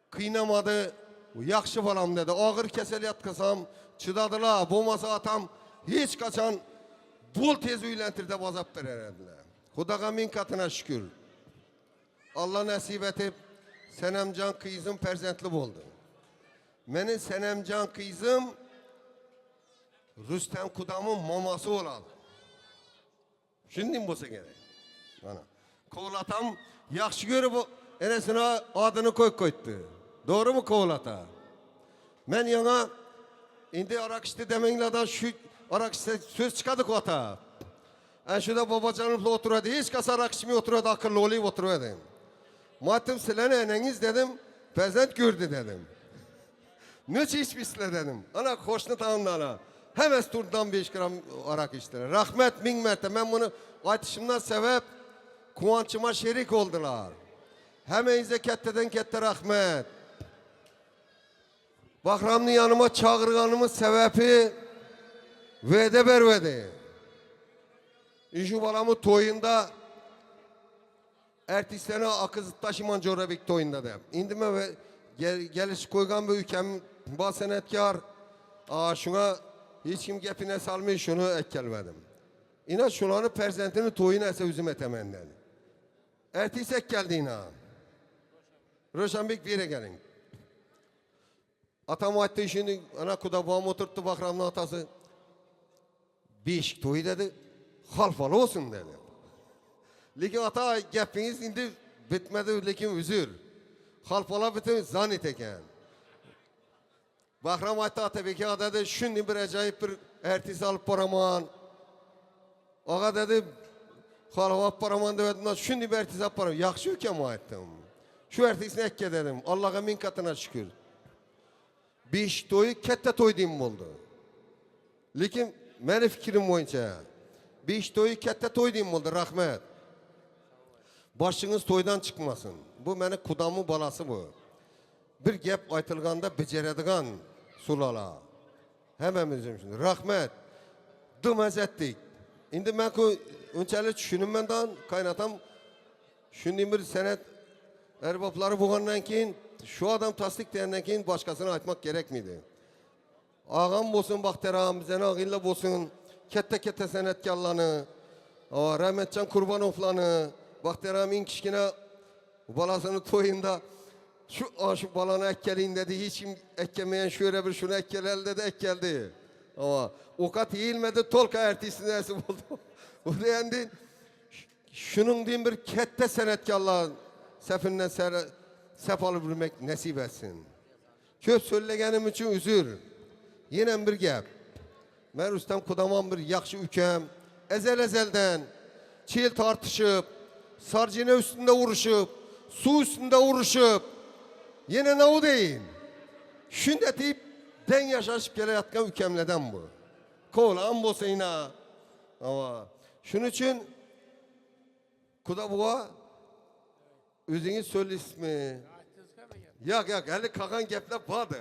kıynamadı. Yaxşı balam dedi. Ağır kesel yatkasam çıdadılar. Bulmasa atam hiç kaçan bol tez öylentirde bazaptır herhalde. Hudaga min katına şükür. Allah nasip etip Senemcan kızım perzentli oldu. Benim Senemcan kızım Rüstem Kudam'ın maması olalı. Şimdi mi bolsa gerek? Bana. Koğlatam yaxşı görüp enesine adını koydu. Doğru mu Koğlata? Ben yana indi arak işte demenlerden şu arak işte söz çıkadık ota. En şurada babacanımla oturuyordu. Hiç kasa arak içmeye oturuyordu. Akıllı olayıp oturuyordu. Matım silene eneniz dedim. Prezent gördü dedim. Nöç içmişler dedim. Ana hoşnut anlana. Hemen turdan 5 gram arak içtiler. Rahmet min mertebe. Ben bunu aytışımdan sebep kuvançıma şerik oldular. Hemen zeketteden kette rahmet. Bahramlı yanıma çağırganımın sebebi vede bervedi. İşu balamı toyunda ertesi sene akız taşıman Corabek toyunda da. İndime ve geliş koygan bu ülkem basenetkar. Şuna hiç kim gepine salmıyor şunu ekkelmedim. İna şulanı perzentini toyuna ise üzüm etemenden. Ertesi ek geldi ina. Roşanbek bir yere gelin. Atam attı şimdi ana kuda babam oturttu Bahram'ın atası. Beşik toyu dedi, halfalı olsun dedi. Lekin ata gapingiz indi bitmedi, lekin üzür. Halfala bütün zannet eken. Bahram aytdı Atabek'e dedi, şimdi bir acayip bir ertesi alıp paraman. Ağa dedi, halava paraman dedim, şimdi bir ertesi alıp paraman. Yakşı ülkem aytdım. Şu ertesini ekke dedim, Allah'a min katına şükür. Beşik toyu kette toy deyim oldu. Lekin meni fikrim boyunca beş toyu katta toy deyim oldu, rahmet. Başınız toydan çıkmasın. Bu meni kudamın balası bu. Bir gap aytılganda beceredigan sulala. Hememizim şimdi. Rahmet. Dımaz ettik. Şimdi ben öncelik düşünümden kaynatam şimdi bir senet erbapları boğandan keyin şu adam tasdik diyenden keyin başkasına aytmak gerek miydi? Ağam olsun Bakteram, bizden ağıyla olsun, kette senetkarlarını, Rahmetcan Kurbanovlarını, Bakteram'ın kişkine balasını toyunda şu balanı ekkelin dedi, hiç kim ekkemeyen şöyle bir şunu ekkelel dedi, ekkeldi. Ama o kat eğilmedi, tolka ertesinde nasip oldu. O deyendi, şunun diyeyim bir kette senetkarlar sefinden sef alıp bilmek nasip etsin. Köp söylegenim için üzür. Yine bir gap. Ben Rüstem Kudaman bir yakşı ükem. Ezelden çil tartışıp, sarcine üstünde vuruşup, su üstünde vuruşup, yine ne o deyin. Şimdi deyip den yaşaşıp gele yatkan ükemleden bu. Koğlan bolsa yine. Ama şunun için Kudabuğa özünüz söyle ismi. Yok, hele kakan gepler vardı.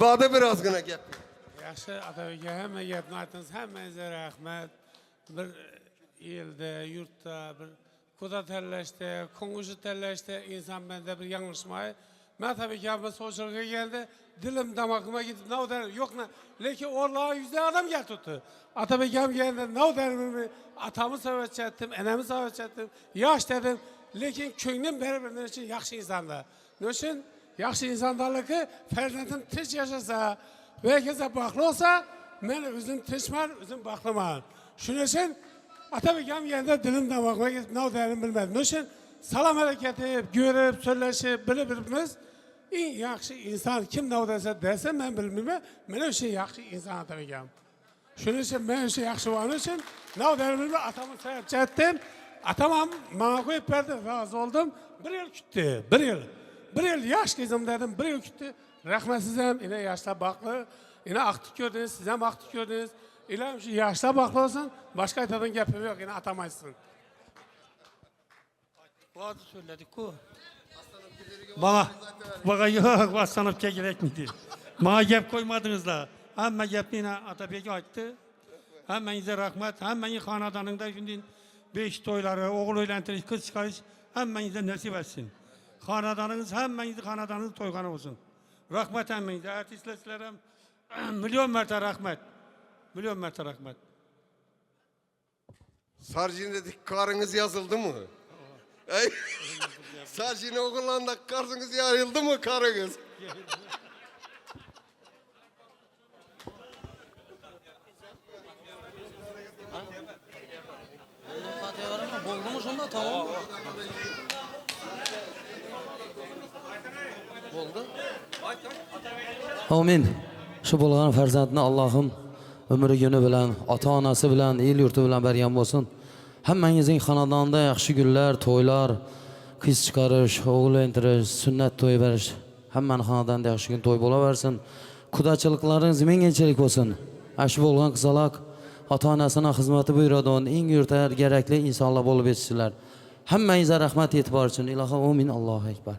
Bağda biraz gına gep. Yaxşı Atabek'e həmmə gepni aytdınız, həmmənizə rəhmət. Bir ildə, yurtda, bir kuda tərləşdə, konuşu tərləşdə insan məndə bir yanlışmayı. Mən tabii ki abla sosyalga geldi, dilim damağıma gidip ne der, yok ne, lekin orlağa yüzde adam gel tuttu. Atabekam geldi, ne der, atamı savaş ettim, enemi savaş ettim, yaş dedim, lekin köyünün birbirinin için yaxşı insanlar. Ne için? Yaxşı insanlarlığı ferzentin tiç yaşasa ve herkese baklı olsa, ben özüm tiçmar, özüm baklıman. Şunun için Atabekam geldi, dilim damağıma gidip ne derim bilmedim. Ne için? Salam hareketi, görüp, söyleşip, birbirimiz en yaxşı insan kim ne derse ben bilmem. Ben o şey yaxşı insan Atabekam. Şunun için ben o şey yaxşı var. Onun için ne derim bilmem. Atamı sahip ettim. Atamam bana koyup verdi. Razı oldum. Bir yıl küttü. Bir yıl yaş kızım dedim. Bir yıl küttü. Rahmetsizim. Yine yaşta baklı. Yine aktif gördünüz. Siz hem aktif gördünüz. İle yaşta baklı olsun. Başka etadın yapımı yok. Yine atamayısın. Bazı söyledik o. Bana yok, Vassanıp'a gerek miydi? Bana gep koymadınız da. Hemen gepini Atabek'e açtı. Hemmenize rahmet, hemmenin hanadanında şimdi 5 toyları, oğul eylentiriş, kız çıkarış, hemmenize nasip etsin. Hanadanınız, hanadanınız toygan olsun. Rahmet hemmenize, artistlerim, milyon mertebe rahmet. Milyon mertebe rahmet. Sarcın dedik, karınız yazıldı mı? Sarcını okulanda karınız yarıldı mı karınız? Oldu mu şunda tamam. Oldu. Amin. Şu bulgan farzandini Allohim ömrü günü bilan, ota-onasi bilan, el yurti bilan bergan bo'lsin. Hammangizning xonadonida yaxshi kunlar, to'ylar, qiz chiqarish, o'g'il entirish, sunnat to'y berish, hammani xonadonida yaxshi kun to'y bo'laversin. Qudachiliklaringiz mingilchilik bo'lsin. Shu bo'lgan qizaloq ota-onasini xizmati buyuradigan eng yurtar kerakli insonlar bo'lib yetishsinlar. Hammangizga rahmat e'tibor uchun. Ilohim amin. Allohu akbar.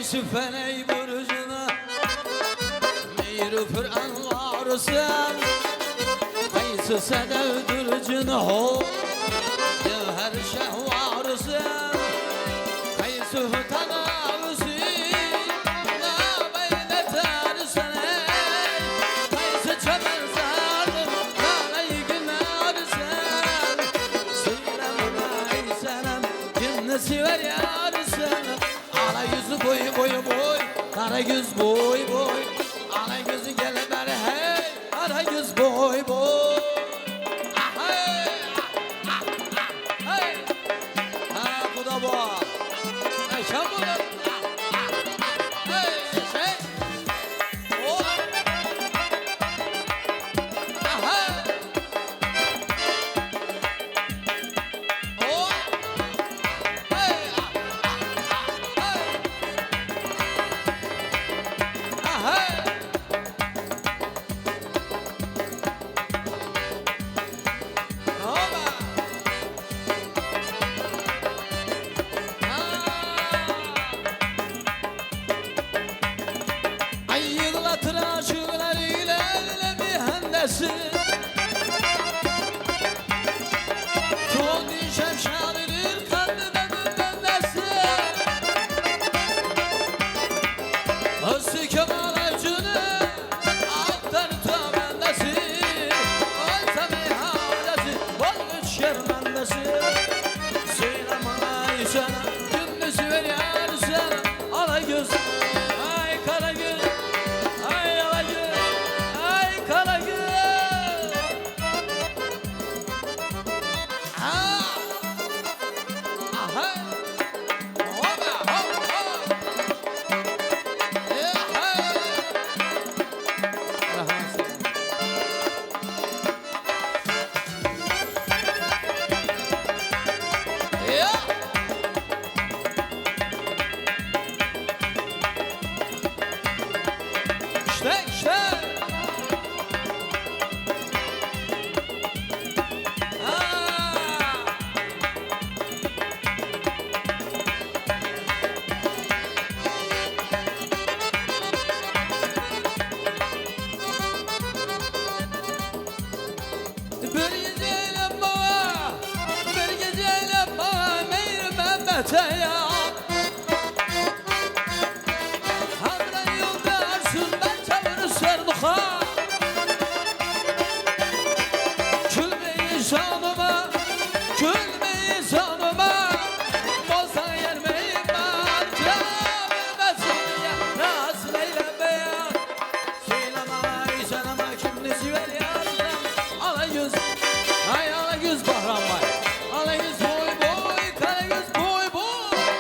süfeley burcuna Meyru Kur'an varsan Kaysı sedevdürcün ho Cevher şehvarsan Kaysı hutanavsi La beyletersen Kaysı çömer zardım Lalay günarsan Söyle bana ey selam Kim sever yarsan Ala yüzü boy boy boy Kara yüz boy boy Ala yüzü gel beri hey Kara yüz boy boy Ah, hey, ah, ah, ah, hey. Ha bu da bu Hey sen bu da Hey şey Oh Ah, hey. Oh Hey ah, ah, hey. Ah, hey. Oba. Ay yığlatır aşıklarıyla eline bir hendesi Tuğun şefşanidir kalbime münnesi Hısı kemal acını alttan tövbendesi Oysa meyhanesi bol güç şermendesi Söyle bana sana gündüzü ver yar sana Ala göz ay kara göz ay ala göz ay kara göz Ah aha Oba hop hop Yeah hey Yeah İşte işte Ah Bir geceyle bana Bir geceyle bana Meyr Mehmet'e ya Hamle yoldarsın ben çavuru serduha Külmeyi sanıma Külmeyi sanıma Bozsan yermeyi ben Cevabımesin ya Nasıl eyleme ya Söyleme ay sanama kimnesi ver yardım Ala yüz Ay ala yüz bahram var Ala yüz boy boy Kara yüz boy boy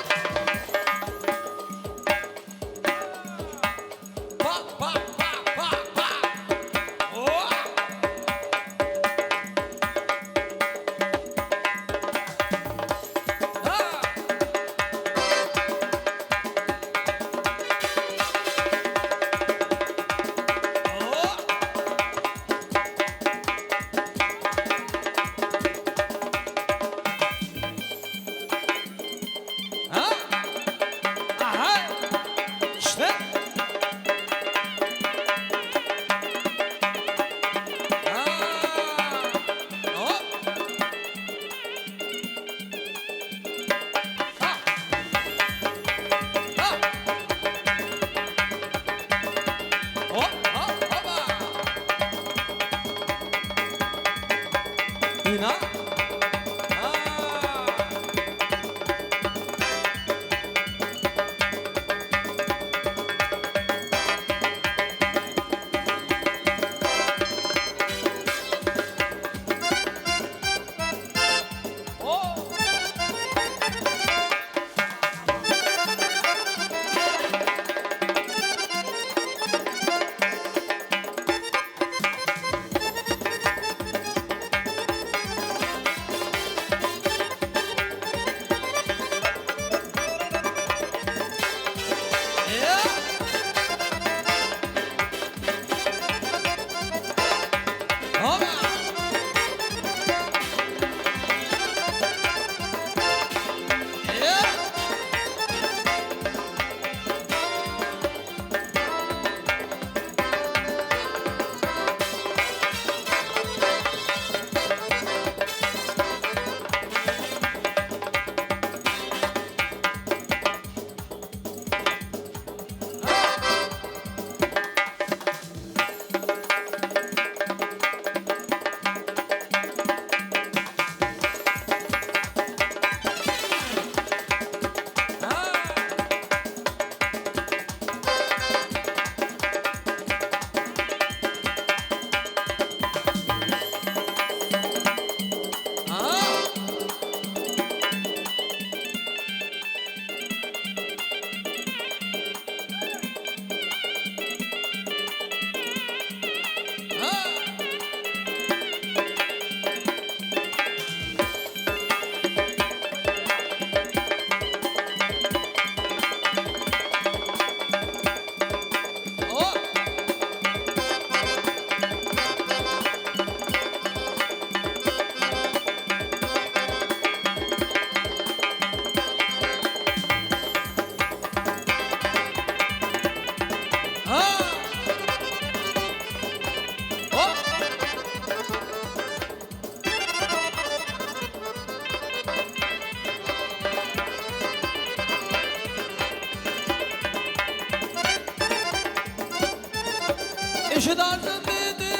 Eşidardım dedi,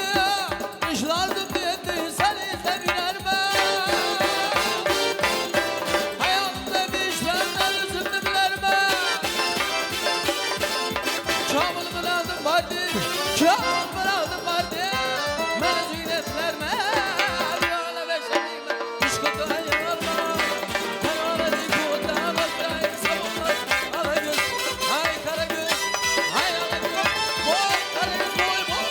eşidardım dedi, seni sevinerme. Hayalım demiş, benden üzümünü bilerme. Çamını bıraktım vardı, çamını bıraktım vardı. Beni züynetlerme, rüyana beşlerime, işkıda yanarma. Kanarı dikuda bakay, sabahlar, ala göz, ay kara göz, ay ala göz, boy kara göz, boy boy.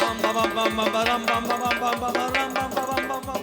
Bam bam bam bam bam bam bam bam bam bam bam bam bam bam bam bam.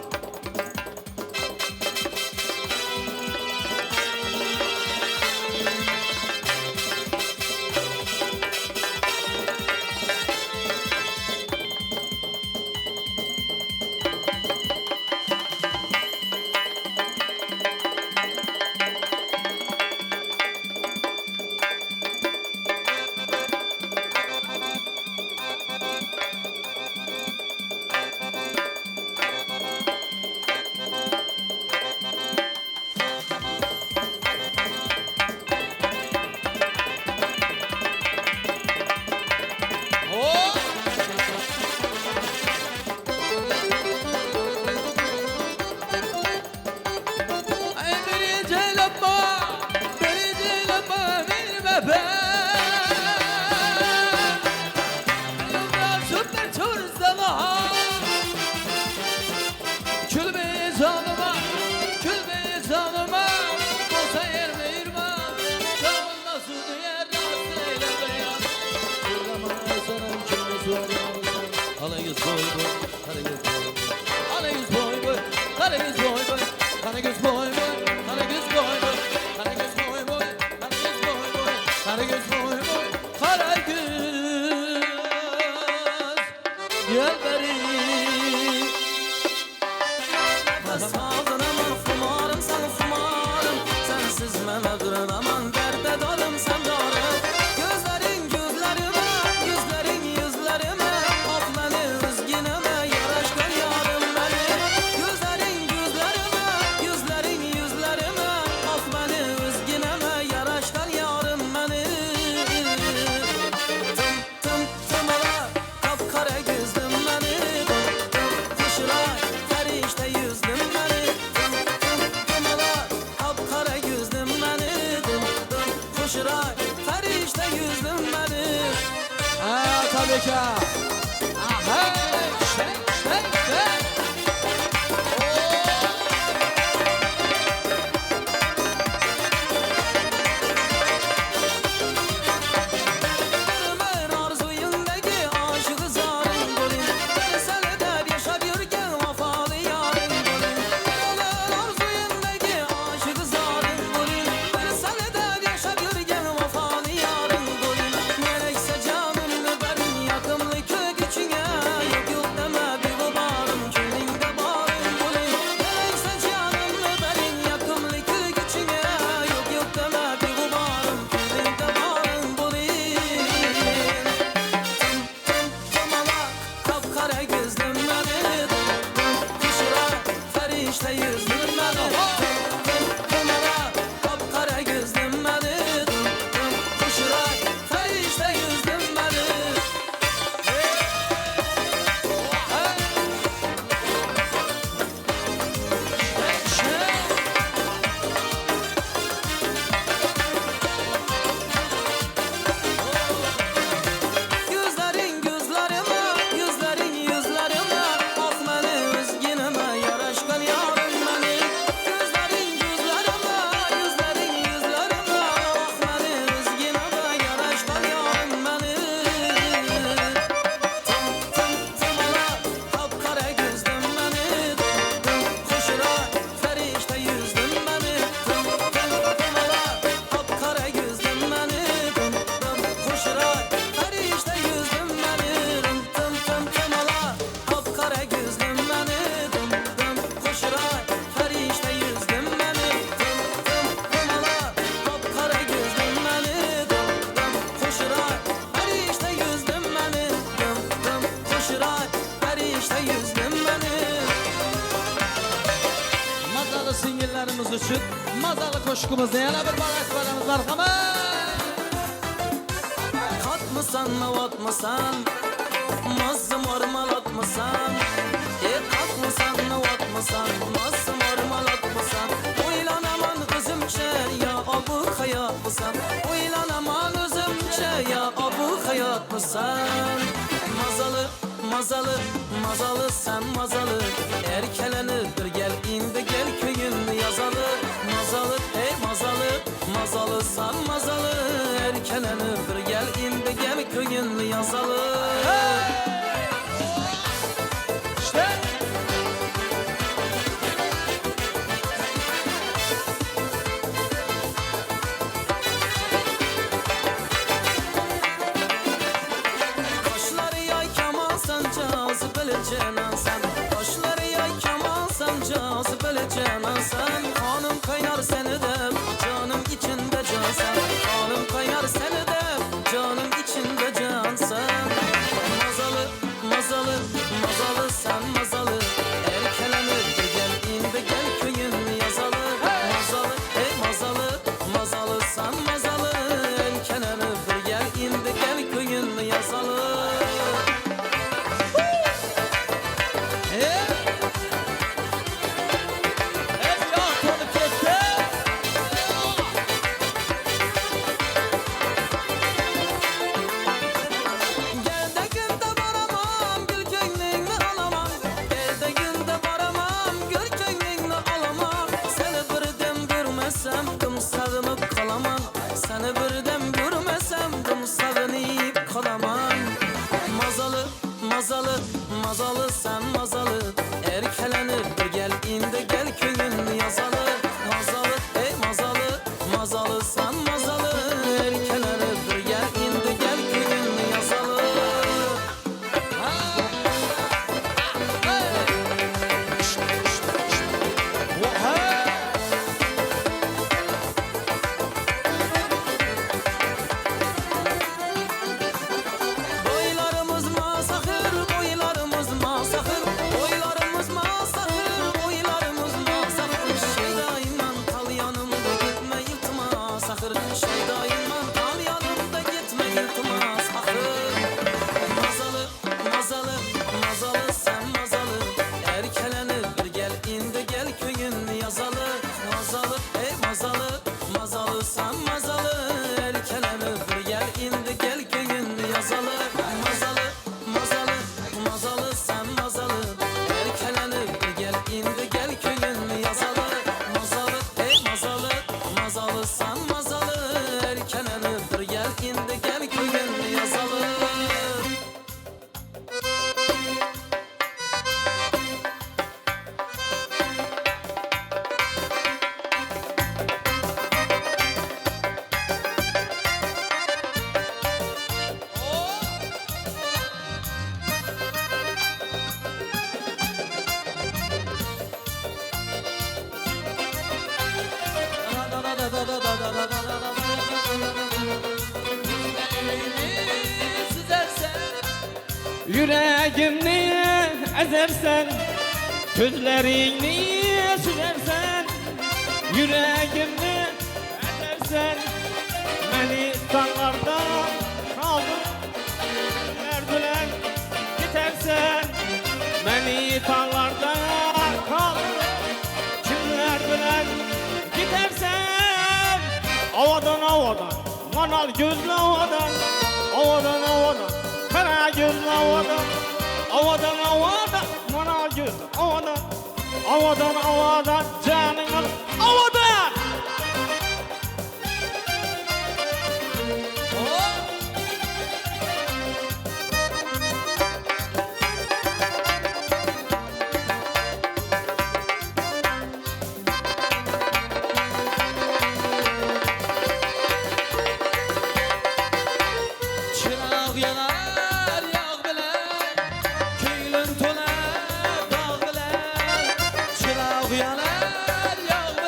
Nefes aldın aman fumarım sen fumarım. Sensiz mene duramam derde dalım sen darım. Gözlerin gözlerime, yüzlerin yüzlerime. Of beni üzgüneme, yaraşkan yarım beni. Gözlerin gözlerime, yüzlerin yüzlerime. Of beni üzgüneme, yaraşkan yarım beni. Tım tım ala, kapkara gözlüm beni. Kuşlar, ferişte yüzlüm beni. Tım ala, kapkara gözlüm beni. Kuşlar, ferişte yüzlüm beni. Tabii ki. Hey, şey, şey, şey. Ömer arzuyundaki aşığı zarın golün. Sen eder yaşar yürgen vafalı yarın golün. Ömer arzuyundaki aşığı zarın golün. Sen eder yaşar yürgen vafalı yarın golün. Gerekse canımı verin yakımlı kök içine. Yok yok deme bir babarım köyünde bağırın golün. Gerekse canımı verin yakımlı kök içine. Yok yok deme bir babarım köyünde bağırın golün. Tamala kapkara gözlüm beni. Kuşlar ferişte yüzlüm beni. Tamala kapkara gözlüm beni. Kuşlar ferişte yüzlüm beni. Gözlerin gözlerime, yüzlerin yüzlerime. Of beni üzgüneme, yaraşkan yarım beni. Gözlerin gözlerime, yüzlerin yüzlerime. Of beni üzgüneme, yaraşkan yarım beni. Tım ala, kapkara gözlüm beni. Kuşlar, ferişte yüzlüm beni. Ala, kapkara gözlüm beni. Kuşlar, ferişte yüzlüm beni. Ala, kapkara gözlüm beni. Kuşlar, ferişte yüzlüm beni. Ala, kapkara gözlüm beni. Kuşlar, ferişte yüzlüm beni. Kuşlar, ferişte yüzlüm beni. Makalı singillerimiz için mazalı koşkumuzda yana bir barak varımız var ama. Katmısan navatmısan Mazım ormalatmısan Katmısan navatmısan Mazım ormalatmısan Oylanaman özümçe ya abu hayat mısan Oylanaman özümçe ya abu hayat mısan Mazalı mazalı mazalı sen mazalı Erkelenir bir gel indi gel köyün yazalı Mazalı ey mazalı mazalı sen mazalı Erkelenir bir gel indi gel köyün yazalı İşte. Kaşları yay keman sen cazibeli cenan sen Kaşları yay keman sen cazibeli cenan sen Kanım kaynar seni de canım içinde can sen Kanım kaynar seni de canım içinde can sen Mazalı mazalı mazalı sen mazalı Erkelenir bir gel indi gel köyün yazalı Mazalı ey mazalı mazalı sen mazalı Erkelenir bir gel indi gel köyün yazalı Hep yok olup gitti. Gel de günde varamam gül könlünü alamam Gel de günde varamam gül könlünü alamam Seni birden görmesem dım sağınıp kalamam Seni birden görmesem dım sağınıp kalamam Mazalı mazalı mazalı sen mazalı Erkelenir bir gel indi gel köyün yazalı Mazalı ey mazalı mazalı sen mazalı Erkelenir bir gel indi gel köyün yazalı Boylarımız masahır, boylarımız masahır Boylarımız masahır, boylarımız masahır Şeydayman tal yanımda gitme iltimas ahır Şeydayman tal yanımda gitme iltimas ahır Mazalı, mazalı, mazalı sen mazalı Erkelenir bir gel indi gel köyün yazalı Mazalı, ey mazalı, mazalı sen mazalı Erkelenir bir gel indi gel köyün yazalı Mazalı, mazalı, mazalı sen mazalı Erkelenir bir gel indi gel köyün yazalı Mazalı, ey mazalı, mazalı sen mazalı Erkelenir bir gel indi gel köyün yazalı Yüreğimni ezersen, gözlerini süzersen, yüreğimni ezersen, beni dağlarda kaldır, bilen gidersen, beni dağlarda kaldır, kimler bilen gidersen, avadan avadan, manal gözlü avadan, avadan avadan. Kara gözlü avadan, avadan avadan, manal gözlü avadan, avadan avadan, canımın avadan. Çıraq yanar yağ bilen, köylün tolar dağ bilen. Çıraq yanar yağ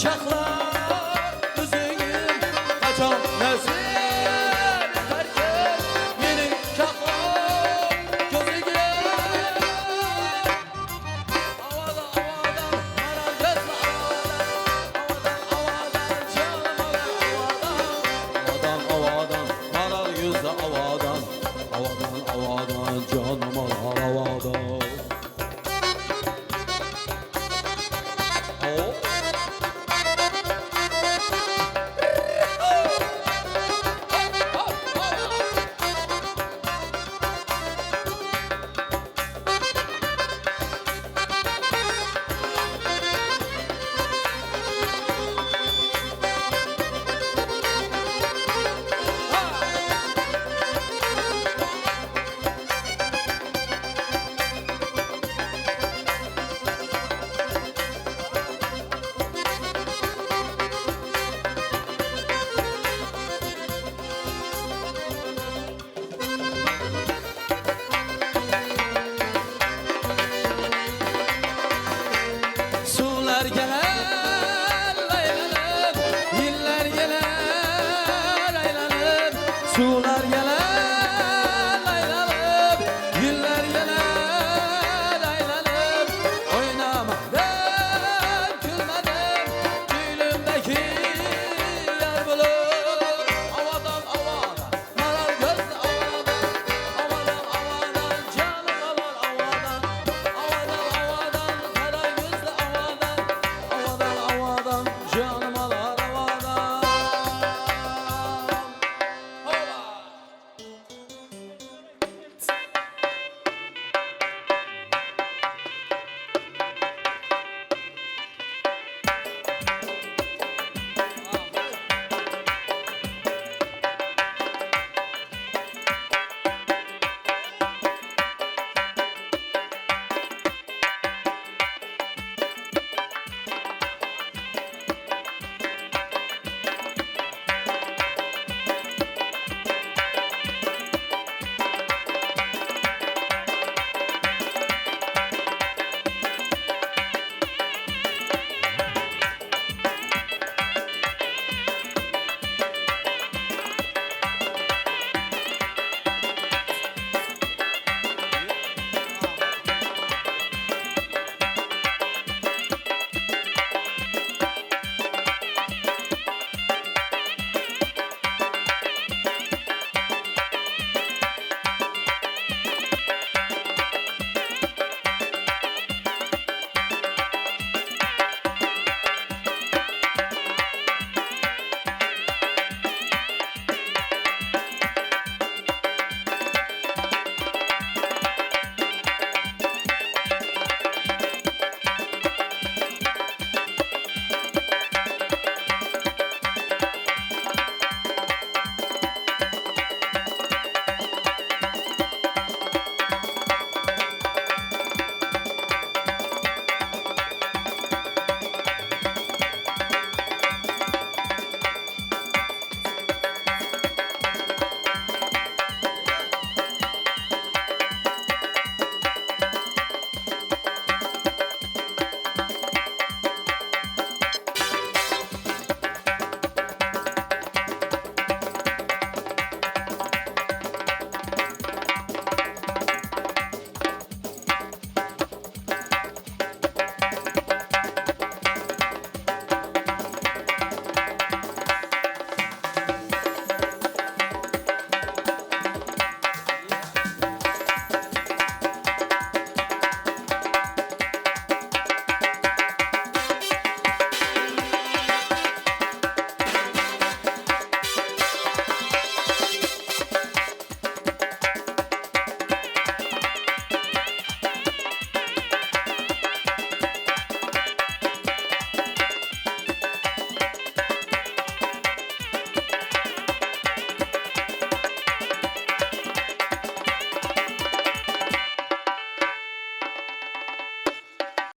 uşaqlar